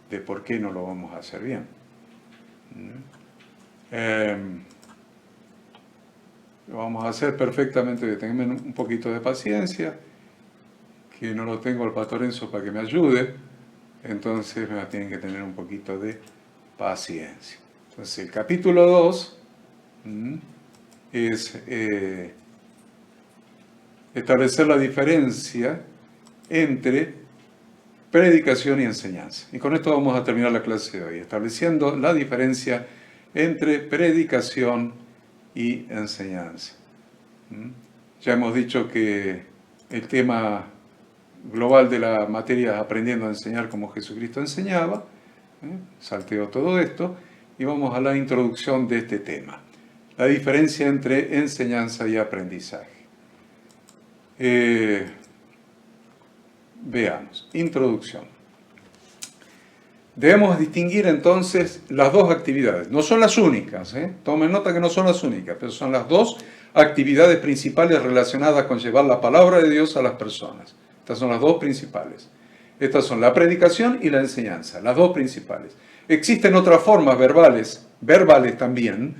de por qué no lo vamos a hacer bien. Lo vamos a hacer perfectamente, tengan un poquito de paciencia, que no lo tengo al pastor Enzo para que me ayude, entonces me tienen que tener un poquito de paciencia. Entonces el capítulo 2 es establecer la diferencia entre predicación y enseñanza. Y con esto vamos a terminar la clase de hoy, estableciendo la diferencia entre predicación y enseñanza. Ya hemos dicho que el tema global de la materia es aprendiendo a enseñar como Jesucristo enseñaba. Salteo todo esto y vamos a la introducción de este tema. La diferencia entre enseñanza y aprendizaje. Veamos, introducción. Debemos distinguir entonces las dos actividades. No son las únicas, tomen nota que no son las únicas, pero son las dos actividades principales relacionadas con llevar la palabra de Dios a las personas. Estas son las dos principales. Estas son la predicación y la enseñanza, las dos principales. Existen otras formas verbales también,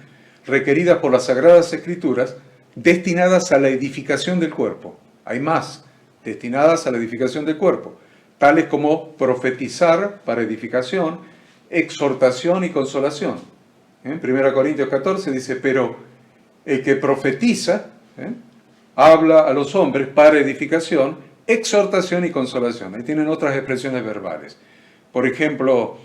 requeridas por las Sagradas Escrituras, destinadas a la edificación del cuerpo. Hay más, destinadas a la edificación del cuerpo, tales como profetizar para edificación, exhortación y consolación. En 1 Corintios 14 dice, pero el que profetiza, habla a los hombres para edificación, exhortación y consolación. Ahí tienen otras expresiones verbales. Por ejemplo,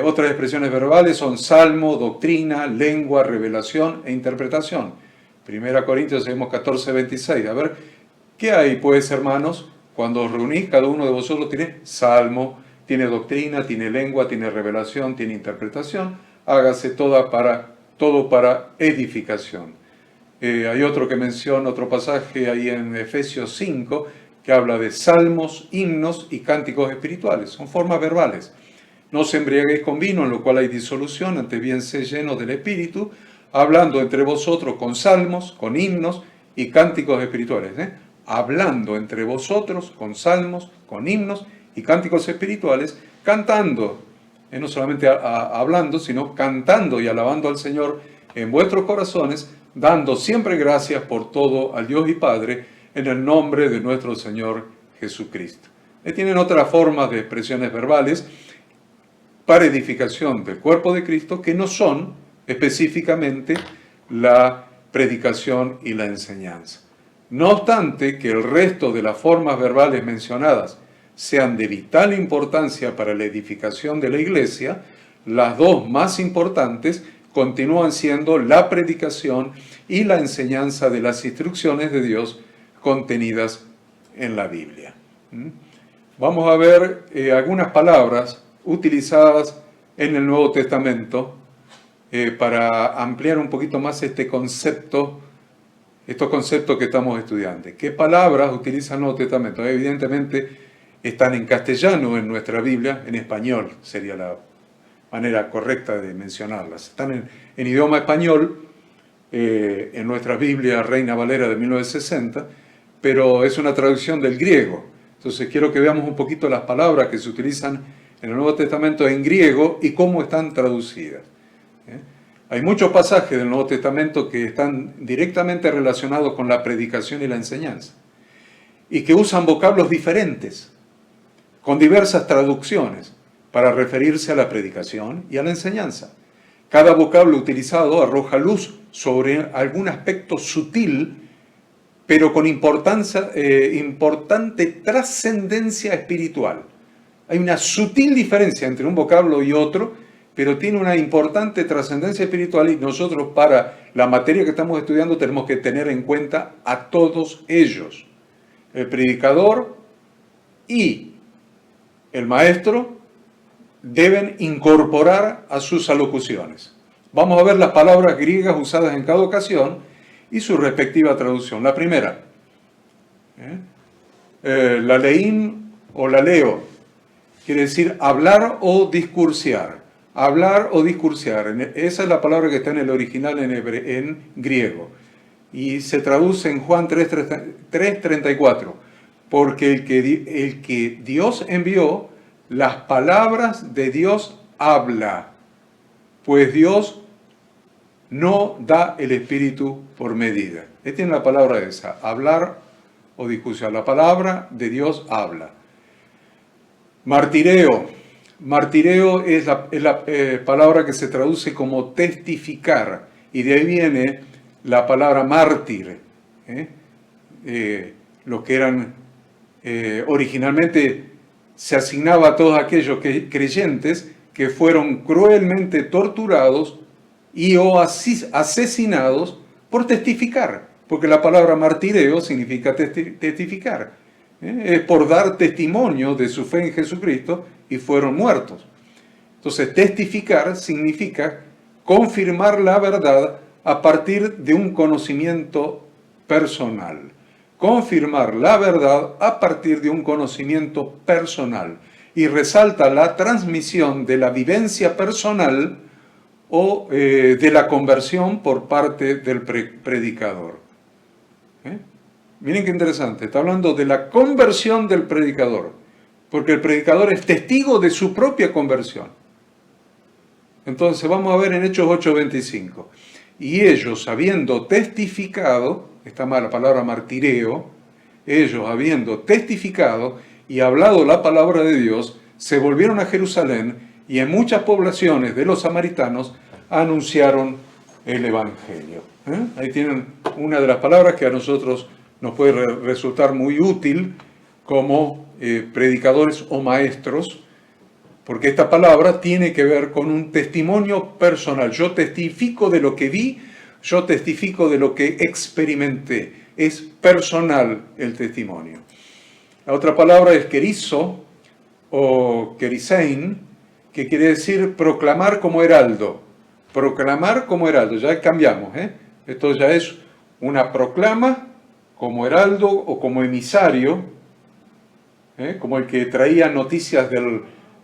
otras expresiones verbales son salmo, doctrina, lengua, revelación e interpretación. 1 Corintios 14, 26. A ver, ¿qué hay pues, hermanos? Cuando os reunís, cada uno de vosotros tiene salmo, tiene doctrina, tiene lengua, tiene revelación, tiene interpretación. Hágase todo para edificación. Hay otro que menciona, otro pasaje ahí en Efesios 5, que habla de salmos, himnos y cánticos espirituales. Son formas verbales. No os embriaguéis con vino, en lo cual hay disolución, antes bien sed llenos del Espíritu, hablando entre vosotros con salmos, con himnos y cánticos espirituales. Hablando entre vosotros con salmos, con himnos y cánticos espirituales, cantando, no solamente hablando, sino cantando y alabando al Señor en vuestros corazones, dando siempre gracias por todo al Dios y Padre, en el nombre de nuestro Señor Jesucristo. Tienen otras formas de expresiones verbales para edificación del cuerpo de Cristo que no son específicamente la predicación y la enseñanza. No obstante que el resto de las formas verbales mencionadas sean de vital importancia para la edificación de la iglesia, las dos más importantes continúan siendo la predicación y la enseñanza de las instrucciones de Dios contenidas en la Biblia. Vamos a ver algunas palabras utilizadas en el Nuevo Testamento para ampliar un poquito más este concepto, estos conceptos que estamos estudiando. ¿Qué palabras utiliza el Nuevo Testamento? Evidentemente están en castellano en nuestra Biblia, en español sería la manera correcta de mencionarlas. Están en idioma español en nuestra Biblia Reina Valera de 1960, pero es una traducción del griego. Entonces quiero que veamos un poquito las palabras que se utilizan en el Nuevo Testamento en griego y cómo están traducidas. Hay muchos pasajes del Nuevo Testamento que están directamente relacionados con la predicación y la enseñanza y que usan vocablos diferentes, con diversas traducciones, para referirse a la predicación y a la enseñanza. Cada vocablo utilizado arroja luz sobre algún aspecto sutil, pero con importante trascendencia espiritual. Hay una sutil diferencia entre un vocablo y otro pero tiene una importante trascendencia espiritual y nosotros para la materia que estamos estudiando tenemos que tener en cuenta a todos ellos. El predicador y el maestro deben incorporar a sus alocuciones. Vamos a ver las palabras griegas usadas en cada ocasión y su respectiva traducción. La primera, la leín o la leo, quiere decir hablar o discursiar. Hablar o discursiar. Esa es la palabra que está en el original en griego. Y se traduce en Juan 3:34. Porque el que Dios envió, las palabras de Dios habla. Pues Dios no da el Espíritu por medida. Esta es la palabra esa. Hablar o discusión. La palabra de Dios habla. Martireo. Martireo es la palabra que se traduce como testificar, y de ahí viene la palabra mártir. Los que eran originalmente se asignaba a todos aquellos creyentes que fueron cruelmente torturados y o asesinados por testificar, porque la palabra martireo significa testificar. Es por dar testimonio de su fe en Jesucristo y fueron muertos. Entonces, testificar significa confirmar la verdad a partir de un conocimiento personal. Confirmar la verdad a partir de un conocimiento personal. Y resalta la transmisión de la vivencia personal o de la conversión por parte del predicador. Miren qué interesante, está hablando de la conversión del predicador, porque el predicador es testigo de su propia conversión. Entonces vamos a ver en Hechos 8:25. Y ellos habiendo testificado, está mal la palabra martireo, ellos habiendo testificado y hablado la palabra de Dios, se volvieron a Jerusalén y en muchas poblaciones de los samaritanos anunciaron el Evangelio. Ahí tienen una de las palabras que a nosotros nos puede resultar muy útil como predicadores o maestros, porque esta palabra tiene que ver con un testimonio personal. Yo testifico de lo que vi, yo testifico de lo que experimenté. Es personal el testimonio. La otra palabra es kerizo o kerisein, que quiere decir proclamar como heraldo. Proclamar como heraldo, ya cambiamos. Esto ya es una proclama como heraldo o como emisario, como el que traía noticias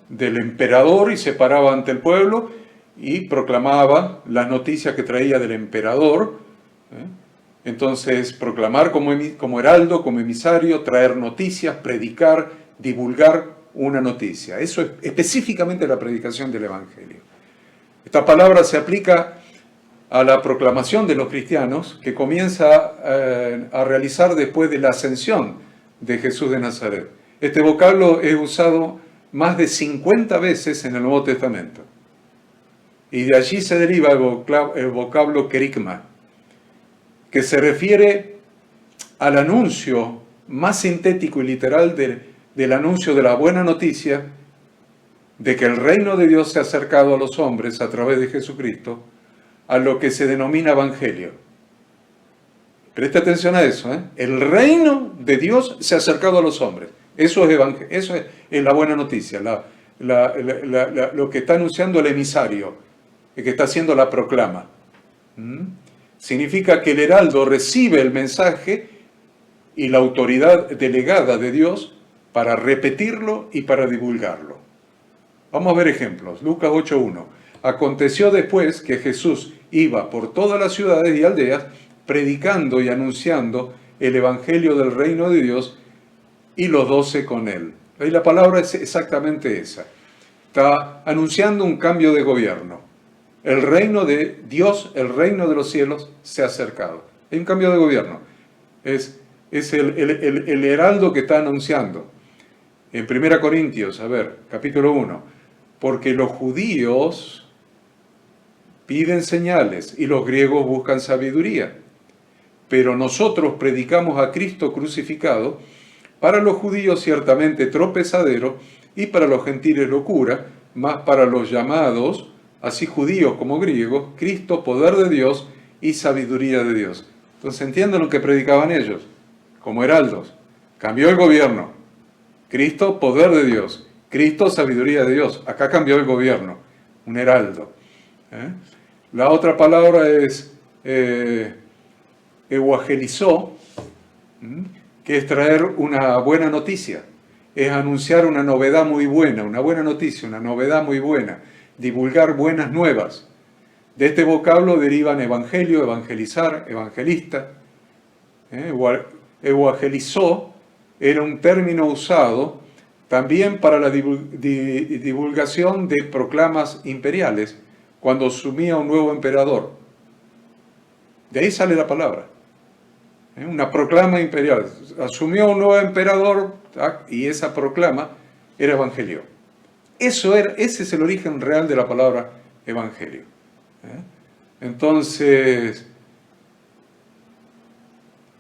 del emperador y se paraba ante el pueblo y proclamaba las noticias que traía del emperador. Entonces, proclamar como heraldo, como emisario, traer noticias, predicar, divulgar una noticia. Eso es específicamente la predicación del Evangelio. Esta palabra se aplica a la proclamación de los cristianos que comienza a realizar después de la ascensión de Jesús de Nazaret. Este vocablo es usado más de 50 veces en el Nuevo Testamento. Y de allí se deriva el vocablo kerigma, que se refiere al anuncio más sintético y literal del anuncio de la buena noticia de que el reino de Dios se ha acercado a los hombres a través de Jesucristo, a lo que se denomina evangelio. Preste atención a eso, El reino de Dios se ha acercado a los hombres. Eso es la buena noticia, lo que está anunciando el emisario, el que está haciendo la proclama. Significa que el heraldo recibe el mensaje y la autoridad delegada de Dios para repetirlo y para divulgarlo. Vamos a ver ejemplos. Lucas 8:1. Aconteció después que Jesús iba por todas las ciudades y aldeas predicando y anunciando el evangelio del reino de Dios y los 12 con él. Ahí la palabra es exactamente esa. Está anunciando un cambio de gobierno. El reino de Dios, el reino de los cielos se ha acercado. Hay un cambio de gobierno. Es el heraldo que está anunciando. En 1 Corintios, capítulo 1. Porque los judíos piden señales y los griegos buscan sabiduría. Pero nosotros predicamos a Cristo crucificado, para los judíos ciertamente tropezadero y para los gentiles locura, mas para los llamados así judíos como griegos, Cristo, poder de Dios y sabiduría de Dios. Entonces entienden lo que predicaban ellos, como heraldos. Cambió el gobierno. Cristo, poder de Dios. Cristo, sabiduría de Dios. Acá cambió el gobierno, un heraldo. La otra palabra es evangelizó, que es traer una buena noticia, es anunciar una novedad muy buena, una buena noticia, una novedad muy buena, divulgar buenas nuevas. De este vocablo derivan evangelio, evangelizar, evangelista. Evangelizó era un término usado también para la divulgación de proclamas imperiales cuando asumía un nuevo emperador. De ahí sale la palabra. Una proclama imperial. Asumió un nuevo emperador y esa proclama era evangelio. Ese es el origen real de la palabra evangelio. Entonces,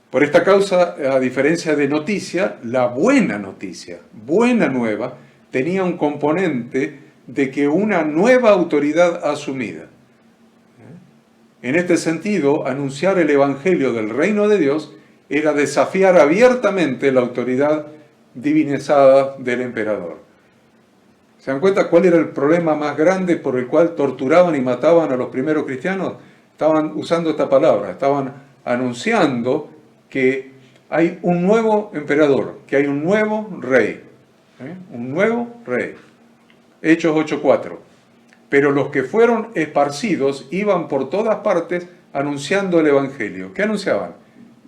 por esta causa, a diferencia de noticia, la buena noticia, buena nueva, tenía un componente de que una nueva autoridad asumida. En este sentido, anunciar el evangelio del reino de Dios era desafiar abiertamente la autoridad divinizada del emperador. ¿Se dan cuenta cuál era el problema más grande por el cual torturaban y mataban a los primeros cristianos? Estaban usando esta palabra, estaban anunciando que hay un nuevo emperador, que hay un nuevo rey. Un nuevo rey. Hechos 8:4. Pero los que fueron esparcidos iban por todas partes anunciando el evangelio. ¿Qué anunciaban?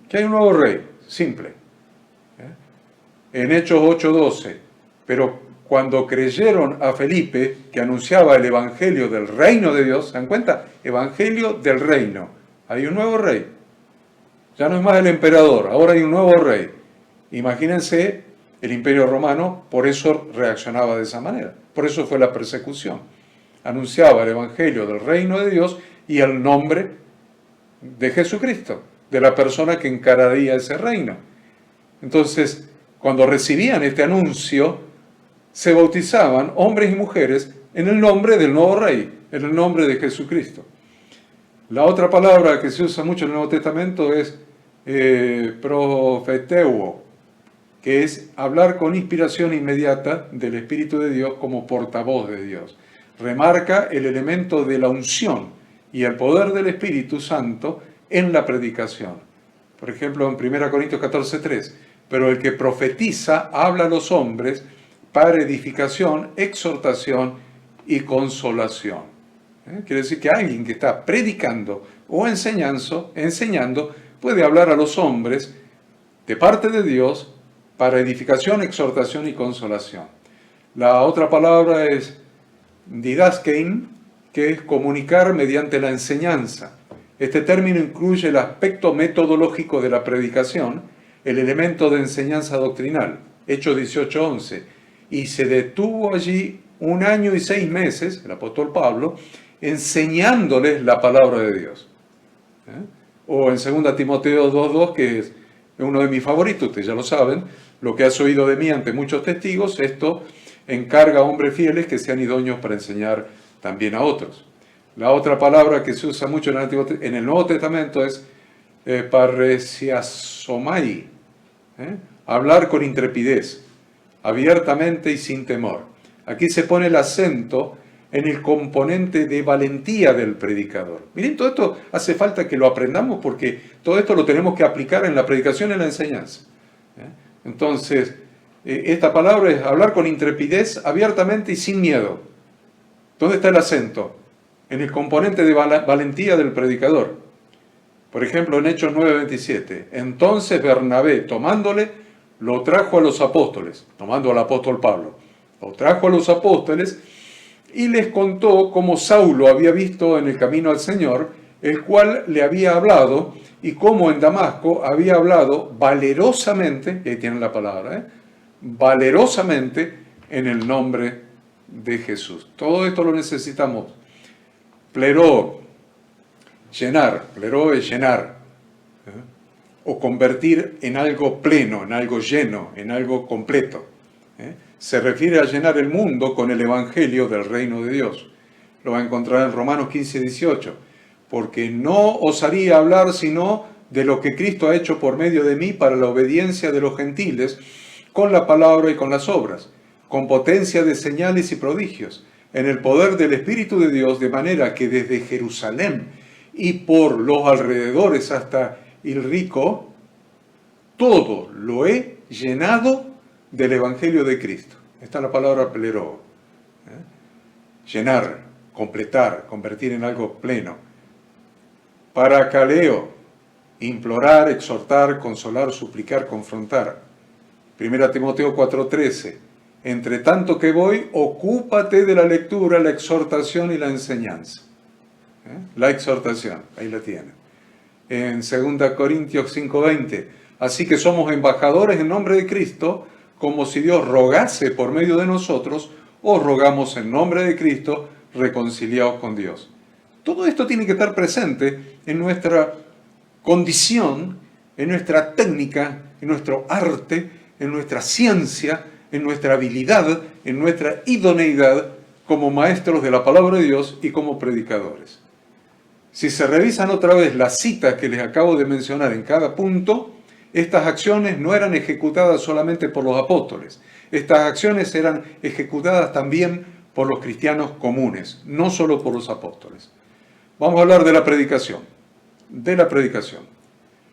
Que hay un nuevo rey, simple. En Hechos 8:12. Pero cuando creyeron a Felipe, que anunciaba el evangelio del reino de Dios, ¿se dan cuenta? Evangelio del reino. Hay un nuevo rey. Ya no es más el emperador, ahora hay un nuevo rey. Imagínense, el imperio romano por eso reaccionaba de esa manera. Por eso fue la persecución. Anunciaba el evangelio del reino de Dios y el nombre de Jesucristo, de la persona que encararía ese reino. Entonces, cuando recibían este anuncio, se bautizaban hombres y mujeres en el nombre del nuevo rey, en el nombre de Jesucristo. La otra palabra que se usa mucho en el Nuevo Testamento es profeteuo, que es hablar con inspiración inmediata del Espíritu de Dios como portavoz de Dios. Remarca el elemento de la unción y el poder del Espíritu Santo en la predicación. Por ejemplo, en 1 Corintios 14:3, pero el que profetiza habla a los hombres para edificación, exhortación y consolación. Quiere decir que alguien que está predicando o enseñando puede hablar a los hombres de parte de Dios para edificación, exhortación y consolación. La otra palabra es didaskein, que es comunicar mediante la enseñanza. Este término incluye el aspecto metodológico de la predicación, el elemento de enseñanza doctrinal, Hechos 18:11, y se detuvo allí 1 año y 6 meses, el apóstol Pablo, enseñándoles la palabra de Dios. O en 2 Timoteo 2:2, que es uno de mis favoritos, ustedes ya lo saben, lo que has oído de mí ante muchos testigos, esto encarga a hombres fieles que sean idóneos para enseñar también a otros. La otra palabra que se usa mucho en el Nuevo Testamento es parresiasomai, hablar con intrepidez, abiertamente y sin temor. Aquí se pone el acento en el componente de valentía del predicador. Miren, todo esto hace falta que lo aprendamos porque todo esto lo tenemos que aplicar en la predicación y en la enseñanza. Entonces, esta palabra es hablar con intrepidez, abiertamente y sin miedo. ¿Dónde está el acento? En el componente de valentía del predicador. Por ejemplo, en Hechos 9:27. Entonces Bernabé, tomándole, lo trajo a los apóstoles, tomando al apóstol Pablo. Lo trajo a los apóstoles y les contó cómo Saulo había visto en el camino al Señor, el cual le había hablado, y cómo en Damasco había hablado valerosamente, y ahí tienen la palabra, valerosamente en el nombre de Jesús. Todo esto lo necesitamos. Pleró, llenar, pleró es llenar, o convertir en algo pleno, en algo lleno, en algo completo. Se refiere a llenar el mundo con el evangelio del reino de Dios. Lo va a encontrar en Romanos 15, 18. Porque no osaría hablar sino de lo que Cristo ha hecho por medio de mí para la obediencia de los gentiles, con la palabra y con las obras, con potencia de señales y prodigios, en el poder del Espíritu de Dios, de manera que desde Jerusalén y por los alrededores hasta Ilrico, todo lo he llenado del Evangelio de Cristo. Esta es la palabra pleroo. Llenar, completar, convertir en algo pleno. Parakaleo, implorar, exhortar, consolar, suplicar, confrontar. 1 Timoteo 4:13. Entre tanto que voy, ocúpate de la lectura, la exhortación y la enseñanza. La exhortación, ahí la tienen. En 2 Corintios 5:20. Así que somos embajadores en nombre de Cristo, como si Dios rogase por medio de nosotros, os rogamos en nombre de Cristo, reconciliados con Dios. Todo esto tiene que estar presente en nuestra condición, en nuestra técnica, en nuestro arte, en nuestra ciencia, en nuestra habilidad, en nuestra idoneidad como maestros de la palabra de Dios y como predicadores. Si se revisan otra vez las citas que les acabo de mencionar en cada punto, estas acciones no eran ejecutadas solamente por los apóstoles. Estas acciones eran ejecutadas también por los cristianos comunes, no solo por los apóstoles. Vamos a hablar de la predicación.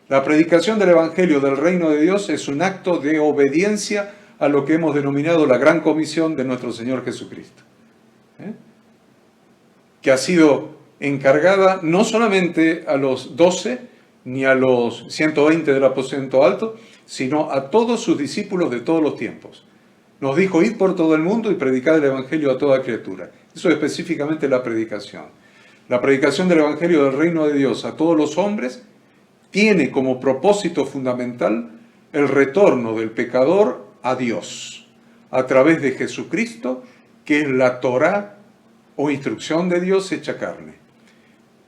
La predicación del Evangelio del Reino de Dios es un acto de obediencia a lo que hemos denominado la Gran Comisión de nuestro Señor Jesucristo, que ha sido encargada no solamente a los 12 ni a los 120 del aposento alto, sino a todos sus discípulos de todos los tiempos. Nos dijo, id por todo el mundo y predicad el Evangelio a toda criatura. Eso es específicamente la predicación. La predicación del Evangelio del Reino de Dios a todos los hombres tiene como propósito fundamental el retorno del pecador a Dios, a través de Jesucristo, que es la Torá o instrucción de Dios hecha carne.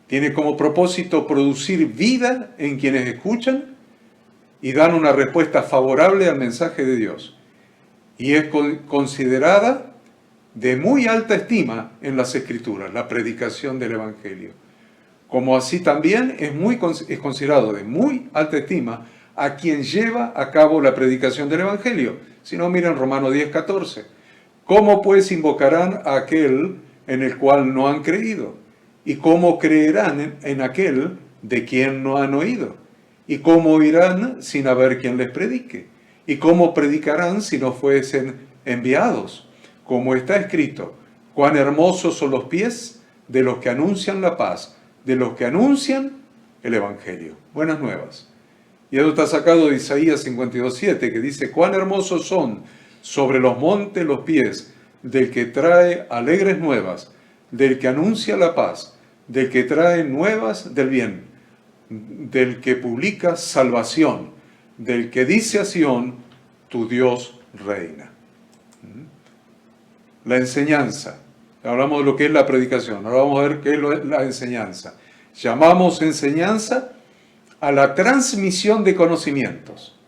Tiene como propósito producir vida en quienes escuchan y dan una respuesta favorable al mensaje de Dios. Y es considerada de muy alta estima en las Escrituras, la predicación del Evangelio. Como así también es considerado de muy alta estima a quien lleva a cabo la predicación del Evangelio. Si no, miren Romanos 10:14. ¿Cómo pues invocarán a aquel en el cual no han creído? ¿Y cómo creerán en aquel de quien no han oído? ¿Y cómo oirán sin haber quien les predique? ¿Y cómo predicarán si no fuesen enviados? Como está escrito, cuán hermosos son los pies de los que anuncian la paz, de los que anuncian el Evangelio. Buenas nuevas. Y eso está sacado de Isaías 52:7, que dice, cuán hermosos son sobre los montes los pies del que trae alegres nuevas, del que anuncia la paz, del que trae nuevas del bien, del que publica salvación, del que dice a Sión, tu Dios reina. La enseñanza. Hablamos de lo que es la predicación. Ahora vamos a ver qué es la enseñanza. Llamamos enseñanza a la transmisión de conocimientos.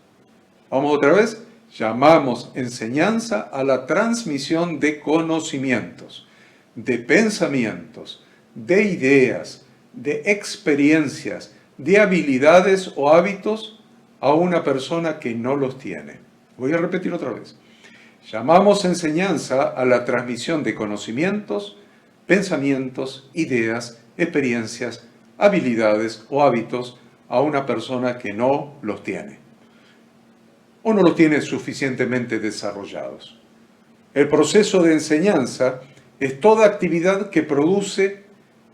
Vamos otra vez. Llamamos enseñanza a la transmisión de conocimientos, de pensamientos, de ideas, de experiencias, de habilidades o hábitos a una persona que no los tiene. Voy a repetir otra vez. Llamamos enseñanza a la transmisión de conocimientos, pensamientos, ideas, experiencias, habilidades o hábitos a una persona que no los tiene o no los tiene suficientemente desarrollados. El proceso de enseñanza es toda actividad que produce,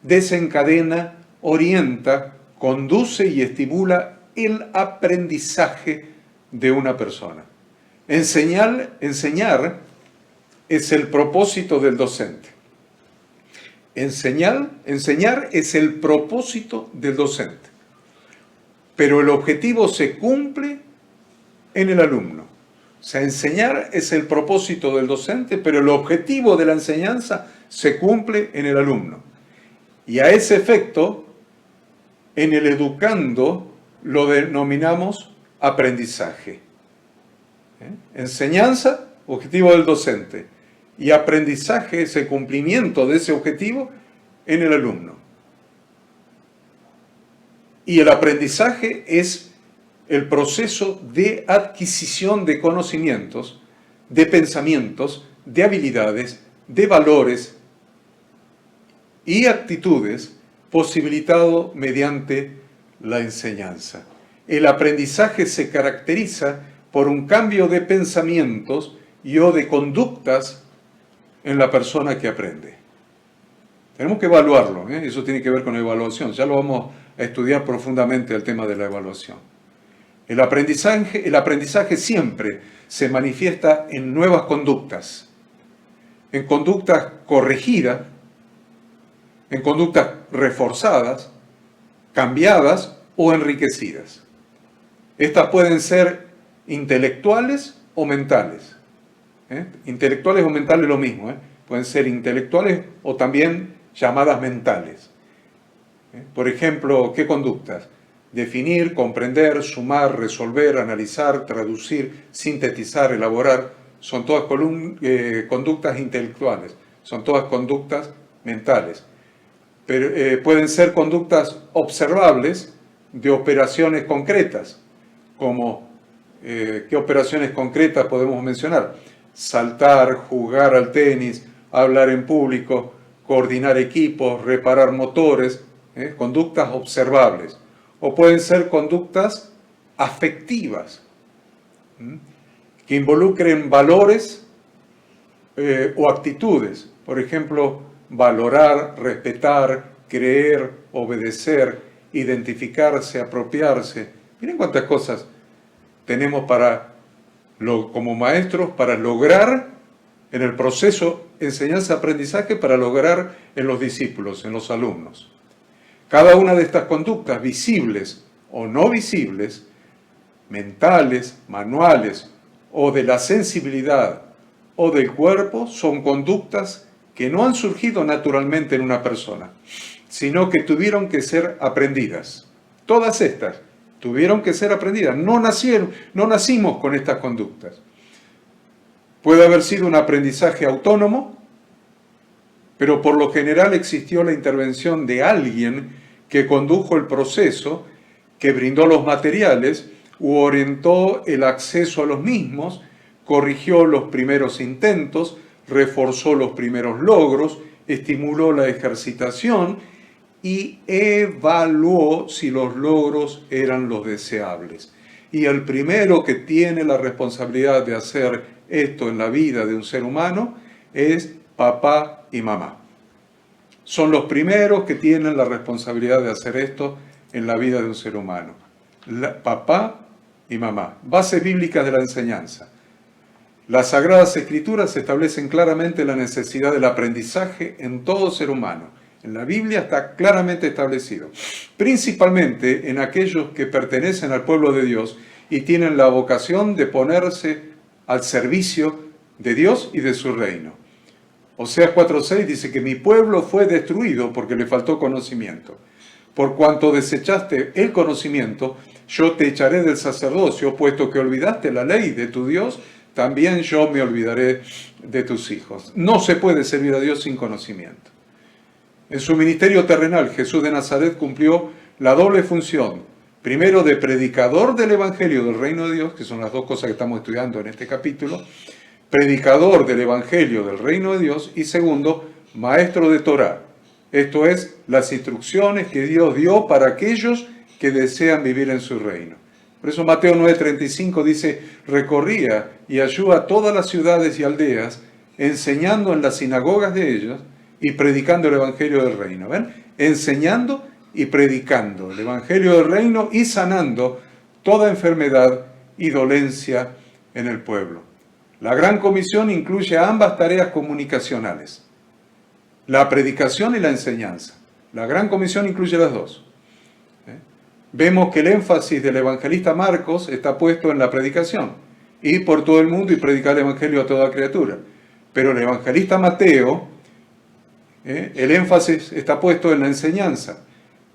desencadena, orienta, conduce y estimula el aprendizaje de una persona. Enseñar es el propósito del docente. Enseñar es el propósito del docente. Pero el objetivo se cumple en el alumno. O sea, enseñar es el propósito del docente, pero el objetivo de la enseñanza se cumple en el alumno. Y a ese efecto, en el educando lo denominamos aprendizaje. Enseñanza, objetivo del docente. Y aprendizaje es el cumplimiento de ese objetivo en el alumno. Y el aprendizaje es el proceso de adquisición de conocimientos, de pensamientos, de habilidades, de valores y actitudes posibilitado mediante la enseñanza. El aprendizaje se caracteriza por un cambio de pensamientos y o de conductas en la persona que aprende. Tenemos que evaluarlo, eso tiene que ver con la evaluación. Ya lo vamos a estudiar profundamente el tema de la evaluación. El aprendizaje siempre se manifiesta en nuevas conductas, en conductas corregidas, en conductas reforzadas, cambiadas o enriquecidas. Estas pueden ser intelectuales o mentales. Intelectuales o mentales lo mismo. Pueden ser intelectuales o también llamadas mentales. Por ejemplo, ¿qué conductas? Definir, comprender, sumar, resolver, analizar, traducir, sintetizar, elaborar, son todas conductas intelectuales, son todas conductas mentales. Pero, pueden ser conductas observables de operaciones concretas, como ¿qué operaciones concretas podemos mencionar? Saltar, jugar al tenis, hablar en público, coordinar equipos, reparar motores, conductas observables. O pueden ser conductas afectivas, que involucren valores o actitudes. Por ejemplo, valorar, respetar, creer, obedecer, identificarse, apropiarse. Miren cuántas cosas tenemos como maestros para lograr en el proceso enseñanza-aprendizaje, para lograr en los discípulos, en los alumnos. Cada una de estas conductas, visibles o no visibles, mentales, manuales o de la sensibilidad o del cuerpo, son conductas que no han surgido naturalmente en una persona, sino que tuvieron que ser aprendidas. Todas estas tuvieron que ser aprendidas. No nacimos con estas conductas. Puede haber sido un aprendizaje autónomo, pero por lo general existió la intervención de alguien que condujo el proceso, que brindó los materiales u orientó el acceso a los mismos, corrigió los primeros intentos, reforzó los primeros logros, estimuló la ejercitación y evaluó si los logros eran los deseables. Y el primero que tiene la responsabilidad de hacer esto en la vida de un ser humano es papá y mamá. Son los primeros que tienen la responsabilidad de hacer esto en la vida de un ser humano. Papá y mamá. Bases bíblicas de la enseñanza. Las Sagradas Escrituras establecen claramente la necesidad del aprendizaje en todo ser humano. En la Biblia está claramente establecido, principalmente en aquellos que pertenecen al pueblo de Dios y tienen la vocación de ponerse al servicio de Dios y de su reino. Oseas 4:6 dice que mi pueblo fue destruido porque le faltó conocimiento. Por cuanto desechaste el conocimiento, yo te echaré del sacerdocio, puesto que olvidaste la ley de tu Dios, también yo me olvidaré de tus hijos. No se puede servir a Dios sin conocimiento. En su ministerio terrenal, Jesús de Nazaret cumplió la doble función, primero de predicador del Evangelio del Reino de Dios, que son las dos cosas que estamos estudiando en este capítulo, predicador del Evangelio del Reino de Dios, y segundo, maestro de Torá. Esto es, las instrucciones que Dios dio para aquellos que desean vivir en su reino. Por eso Mateo 9:35 dice, recorría y halló a todas las ciudades y aldeas, enseñando en las sinagogas de ellas y predicando el Evangelio del Reino. ¿Ven? Enseñando y predicando el Evangelio del Reino y sanando toda enfermedad y dolencia en el pueblo. La Gran Comisión incluye ambas tareas comunicacionales, la predicación y la enseñanza. La Gran Comisión incluye las dos. Vemos que el énfasis del evangelista Marcos está puesto en la predicación, ir por todo el mundo y predicar el Evangelio a toda criatura. Pero el evangelista Mateo, el énfasis está puesto en la enseñanza.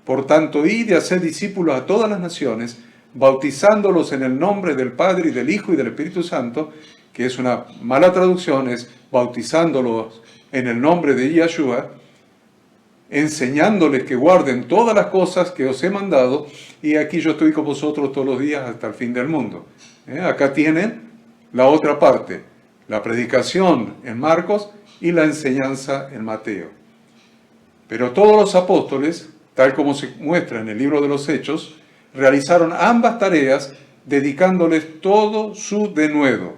Por tanto, id y haced discípulos a todas las naciones, bautizándolos en el nombre del Padre y del Hijo y del Espíritu Santo, que es una mala traducción, es bautizándolos en el nombre de Yahshua, enseñándoles que guarden todas las cosas que os he mandado, y aquí yo estoy con vosotros todos los días hasta el fin del mundo. Acá tienen la otra parte, la predicación en Marcos y la enseñanza en Mateo. Pero todos los apóstoles, tal como se muestra en el libro de los Hechos, realizaron ambas tareas dedicándoles todo su denuedo.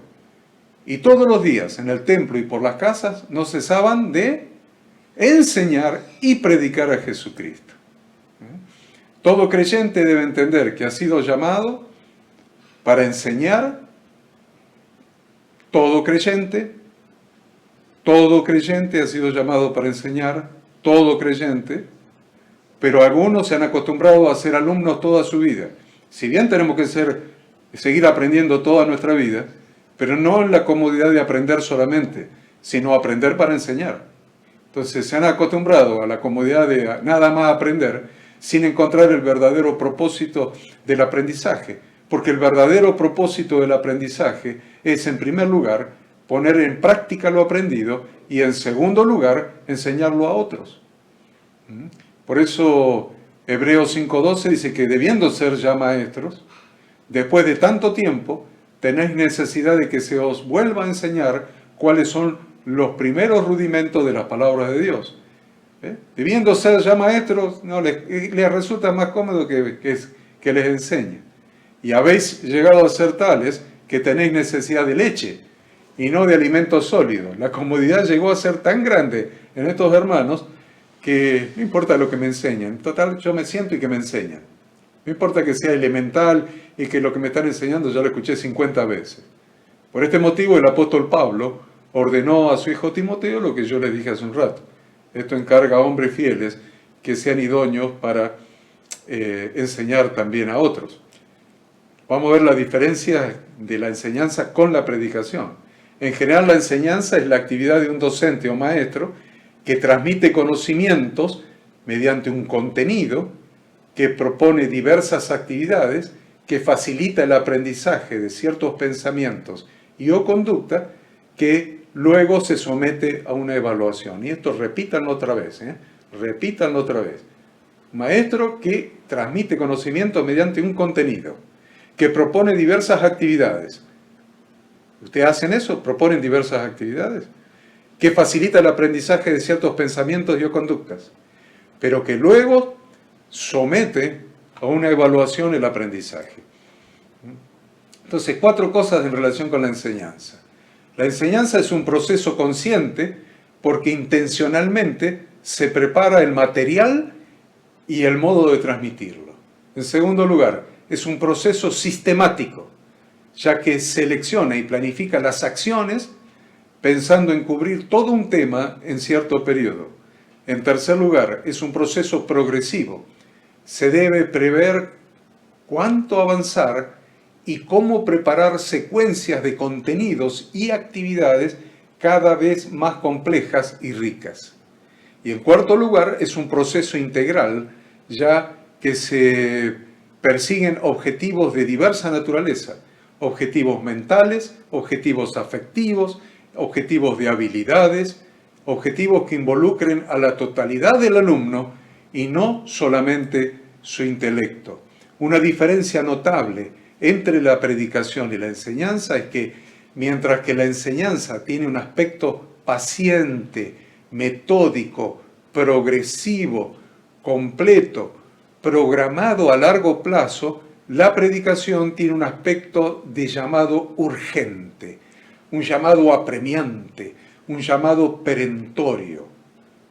Y todos los días en el templo y por las casas no cesaban de enseñar y predicar a Jesucristo. Todo creyente debe entender que ha sido llamado para enseñar. Todo creyente ha sido llamado para enseñar, todo creyente, pero algunos se han acostumbrado a ser alumnos toda su vida. Si bien tenemos que seguir aprendiendo toda nuestra vida, pero no en la comodidad de aprender solamente, sino aprender para enseñar. Entonces se han acostumbrado a la comodidad de nada más aprender, sin encontrar el verdadero propósito del aprendizaje. Porque el verdadero propósito del aprendizaje es, en primer lugar, poner en práctica lo aprendido y, en segundo lugar, enseñarlo a otros. Por eso Hebreos 5:12 dice que, debiendo ser ya maestros, después de tanto tiempo, tenéis necesidad de que se os vuelva a enseñar cuáles son los primeros rudimentos de las palabras de Dios. Debiendo ser ya maestros, no, les resulta más cómodo que les enseñe. Y habéis llegado a ser tales que tenéis necesidad de leche y no de alimentos sólidos. La comodidad llegó a ser tan grande en estos hermanos que no importa lo que me enseñen. Total, yo me siento y que me enseñan. No importa que sea elemental y que lo que me están enseñando ya lo escuché 50 veces. Por este motivo el apóstol Pablo ordenó a su hijo Timoteo lo que yo les dije hace un rato. Esto encarga a hombres fieles que sean idóneos para enseñar también a otros. Vamos a ver la diferencia de la enseñanza con la predicación. En general, la enseñanza es la actividad de un docente o maestro que transmite conocimientos mediante un contenido, que propone diversas actividades, que facilita el aprendizaje de ciertos pensamientos y o conducta, que luego se somete a una evaluación. Y esto repítanlo otra vez, repítanlo otra vez. Maestro que transmite conocimiento mediante un contenido, que propone diversas actividades. ¿Ustedes hacen eso? ¿Proponen diversas actividades? Que facilita el aprendizaje de ciertos pensamientos y o conductas, pero que luego somete a una evaluación el aprendizaje. Entonces, 4 cosas en relación con la enseñanza. La enseñanza es un proceso consciente porque intencionalmente se prepara el material y el modo de transmitirlo. En segundo lugar, es un proceso sistemático, ya que selecciona y planifica las acciones pensando en cubrir todo un tema en cierto periodo. En tercer lugar, es un proceso progresivo. Se debe prever cuánto avanzar y cómo preparar secuencias de contenidos y actividades cada vez más complejas y ricas. Y en cuarto lugar, es un proceso integral, ya que se persiguen objetivos de diversa naturaleza, objetivos mentales, objetivos afectivos, objetivos de habilidades, objetivos que involucren a la totalidad del alumno y no solamente su intelecto. Una diferencia notable entre la predicación y la enseñanza es que mientras que la enseñanza tiene un aspecto paciente, metódico, progresivo, completo, programado a largo plazo, la predicación tiene un aspecto de llamado urgente, un llamado apremiante, un llamado perentorio.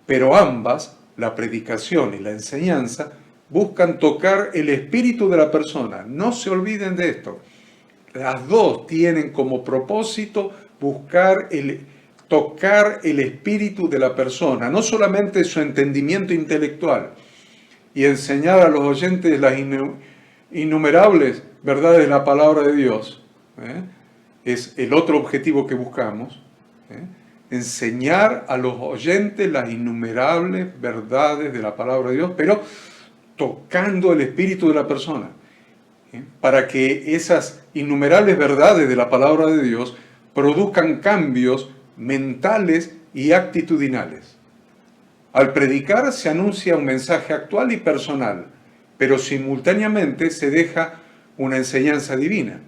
Pero ambas, la predicación y la enseñanza, buscan tocar el espíritu de la persona. No se olviden de esto. Las dos tienen como propósito tocar el espíritu de la persona, no solamente su entendimiento intelectual, y enseñar a los oyentes las innumerables verdades de la palabra de Dios. Es el otro objetivo que buscamos. Enseñar a los oyentes las innumerables verdades de la palabra de Dios, pero tocando el espíritu de la persona, para que esas innumerables verdades de la palabra de Dios produzcan cambios mentales y actitudinales. Al predicar se anuncia un mensaje actual y personal, pero simultáneamente se deja una enseñanza divina.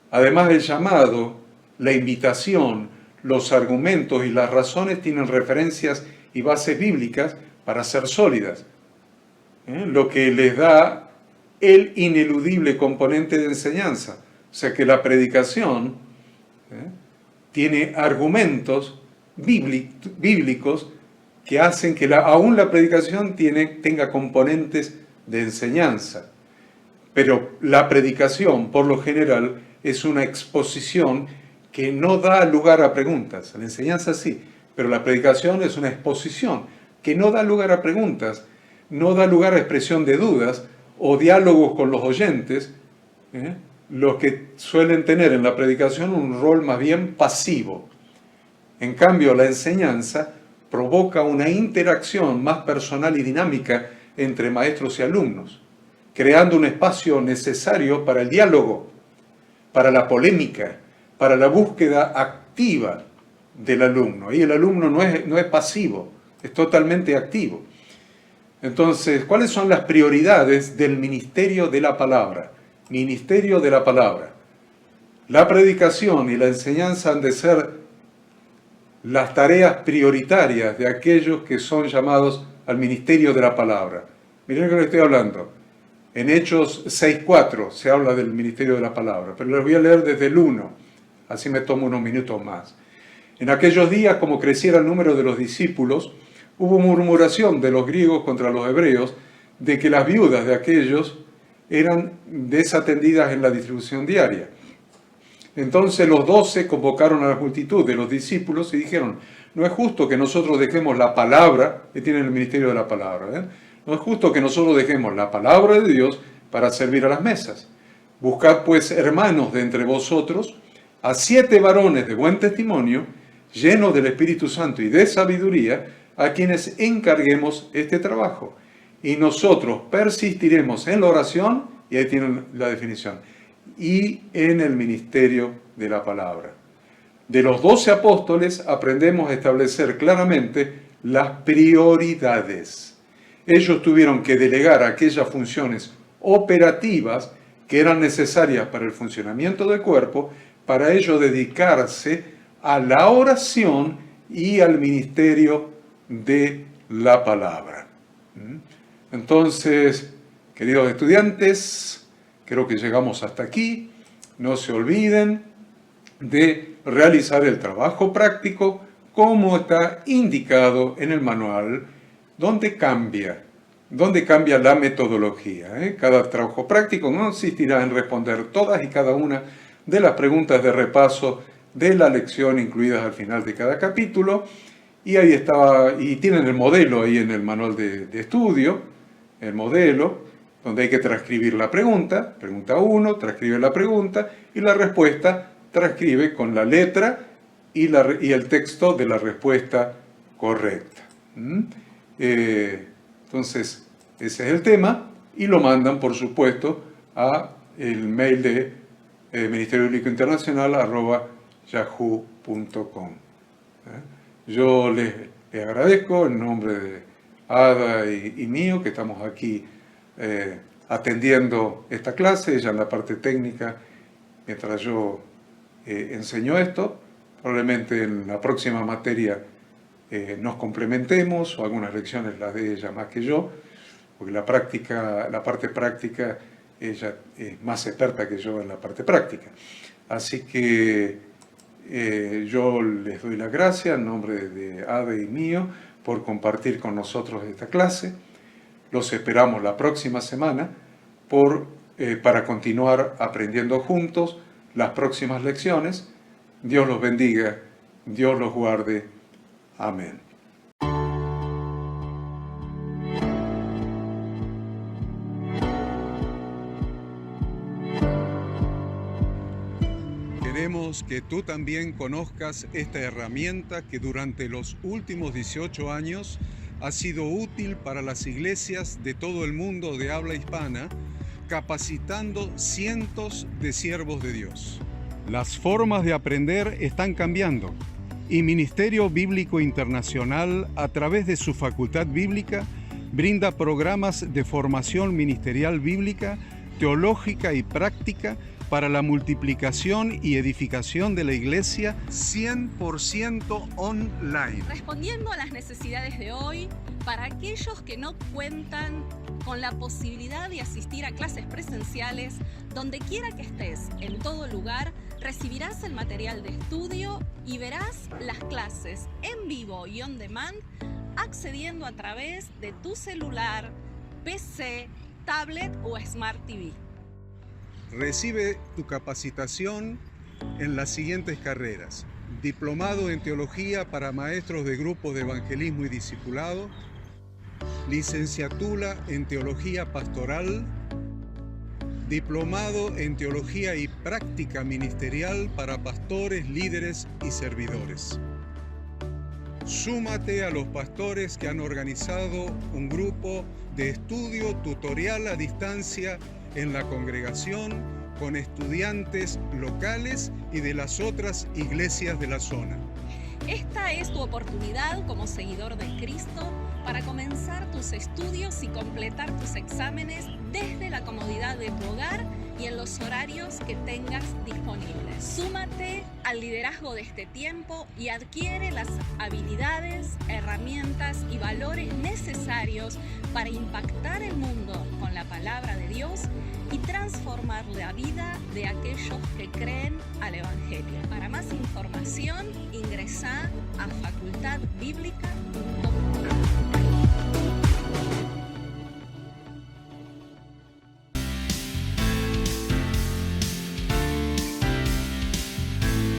Además, el llamado, la invitación, los argumentos y las razones tienen referencias y bases bíblicas para ser sólidas, lo que les da el ineludible componente de enseñanza. O sea que la predicación tiene argumentos bíblicos que hacen que aún la predicación tenga componentes de enseñanza. Pero la predicación, por lo general, es una exposición que no da lugar a preguntas. La enseñanza sí, pero la predicación es una exposición que no da lugar a preguntas, no da lugar a expresión de dudas o diálogos con los oyentes, los que suelen tener en la predicación un rol más bien pasivo. En cambio, la enseñanza provoca una interacción más personal y dinámica entre maestros y alumnos, creando un espacio necesario para el diálogo, para la polémica, para la búsqueda activa del alumno. Y el alumno no es pasivo, es totalmente activo. Entonces, ¿cuáles son las prioridades del ministerio de la palabra? Ministerio de la palabra. La predicación y la enseñanza han de ser las tareas prioritarias de aquellos que son llamados al ministerio de la palabra. Miren lo que les estoy hablando. En Hechos 6:4 se habla del ministerio de la palabra, pero les voy a leer desde el 1, así me tomo unos minutos más. En aquellos días, como creciera el número de los discípulos, hubo murmuración de los griegos contra los hebreos de que las viudas de aquellos eran desatendidas en la distribución diaria. Entonces los 12 convocaron a la multitud de los discípulos y dijeron: no es justo que nosotros dejemos la palabra, que tienen el ministerio de la palabra, no es justo que nosotros dejemos la palabra de Dios para servir a las mesas. Buscad pues, hermanos, de entre vosotros a 7 varones de buen testimonio, llenos del Espíritu Santo y de sabiduría, a quienes encarguemos este trabajo. Y nosotros persistiremos en la oración, y ahí tienen la definición, y en el ministerio de la palabra. De los 12 apóstoles aprendemos a establecer claramente las prioridades. Ellos tuvieron que delegar aquellas funciones operativas que eran necesarias para el funcionamiento del cuerpo, para ello dedicarse a la oración y al ministerio de la palabra. Entonces, queridos estudiantes, creo que llegamos hasta aquí. No se olviden de realizar el trabajo práctico como está indicado en el manual, donde cambia la metodología. Cada trabajo práctico no consistirá en responder todas y cada una de las preguntas de repaso de la lección incluidas al final de cada capítulo. Y ahí está, y tienen el modelo ahí en el manual de estudio, el modelo, donde hay que transcribir la pregunta 1, transcribe la pregunta, y la respuesta transcribe con la letra y el texto de la respuesta correcta. Entonces, ese es el tema, y lo mandan, por supuesto, a el mail de Ministerio Bíblico Internacional @yahoo.com. Yo les agradezco en nombre de Ada y mío, que estamos aquí atendiendo esta clase, ella en la parte técnica, mientras yo enseño esto. Probablemente en la próxima materia nos complementemos, o algunas lecciones las de ella más que yo, porque la parte práctica, ella es más experta que yo en la parte práctica. Así que yo les doy las gracias en nombre de Ada y mío por compartir con nosotros esta clase. Los esperamos la próxima semana para continuar aprendiendo juntos las próximas lecciones. Dios los bendiga, Dios los guarde. Amén. Queremos que tú también conozcas esta herramienta que durante los últimos 18 años ha sido útil para las iglesias de todo el mundo de habla hispana, capacitando cientos de siervos de Dios. Las formas de aprender están cambiando. y Ministerio Bíblico Internacional, a través de su Facultad Bíblica, brinda programas de formación ministerial bíblica, teológica y práctica para la multiplicación y edificación de la Iglesia 100% online. Respondiendo a las necesidades de hoy, para aquellos que no cuentan con la posibilidad de asistir a clases presenciales, donde quiera que estés, en todo lugar, recibirás el material de estudio y verás las clases en vivo y on demand, accediendo a través de tu celular, PC, tablet o Smart TV. Recibe tu capacitación en las siguientes carreras: Diplomado en Teología para Maestros de Grupos de Evangelismo y Discipulado, Licenciatura en Teología Pastoral, Diplomado en Teología y Práctica Ministerial para Pastores, Líderes y Servidores. Súmate a los pastores que han organizado un grupo de estudio tutorial a distancia en la congregación con estudiantes locales y de las otras iglesias de la zona. Esta es tu oportunidad como seguidor de Cristo para comenzar tus estudios y completar tus exámenes desde la comodidad de tu hogar y en los horarios que tengas disponibles. Súmate al liderazgo de este tiempo y adquiere las habilidades, herramientas y valores necesarios para impactar el mundo con la palabra de Dios y transformar la vida de aquellos que creen al Evangelio. Para más información, ingresá a facultadbiblica.com.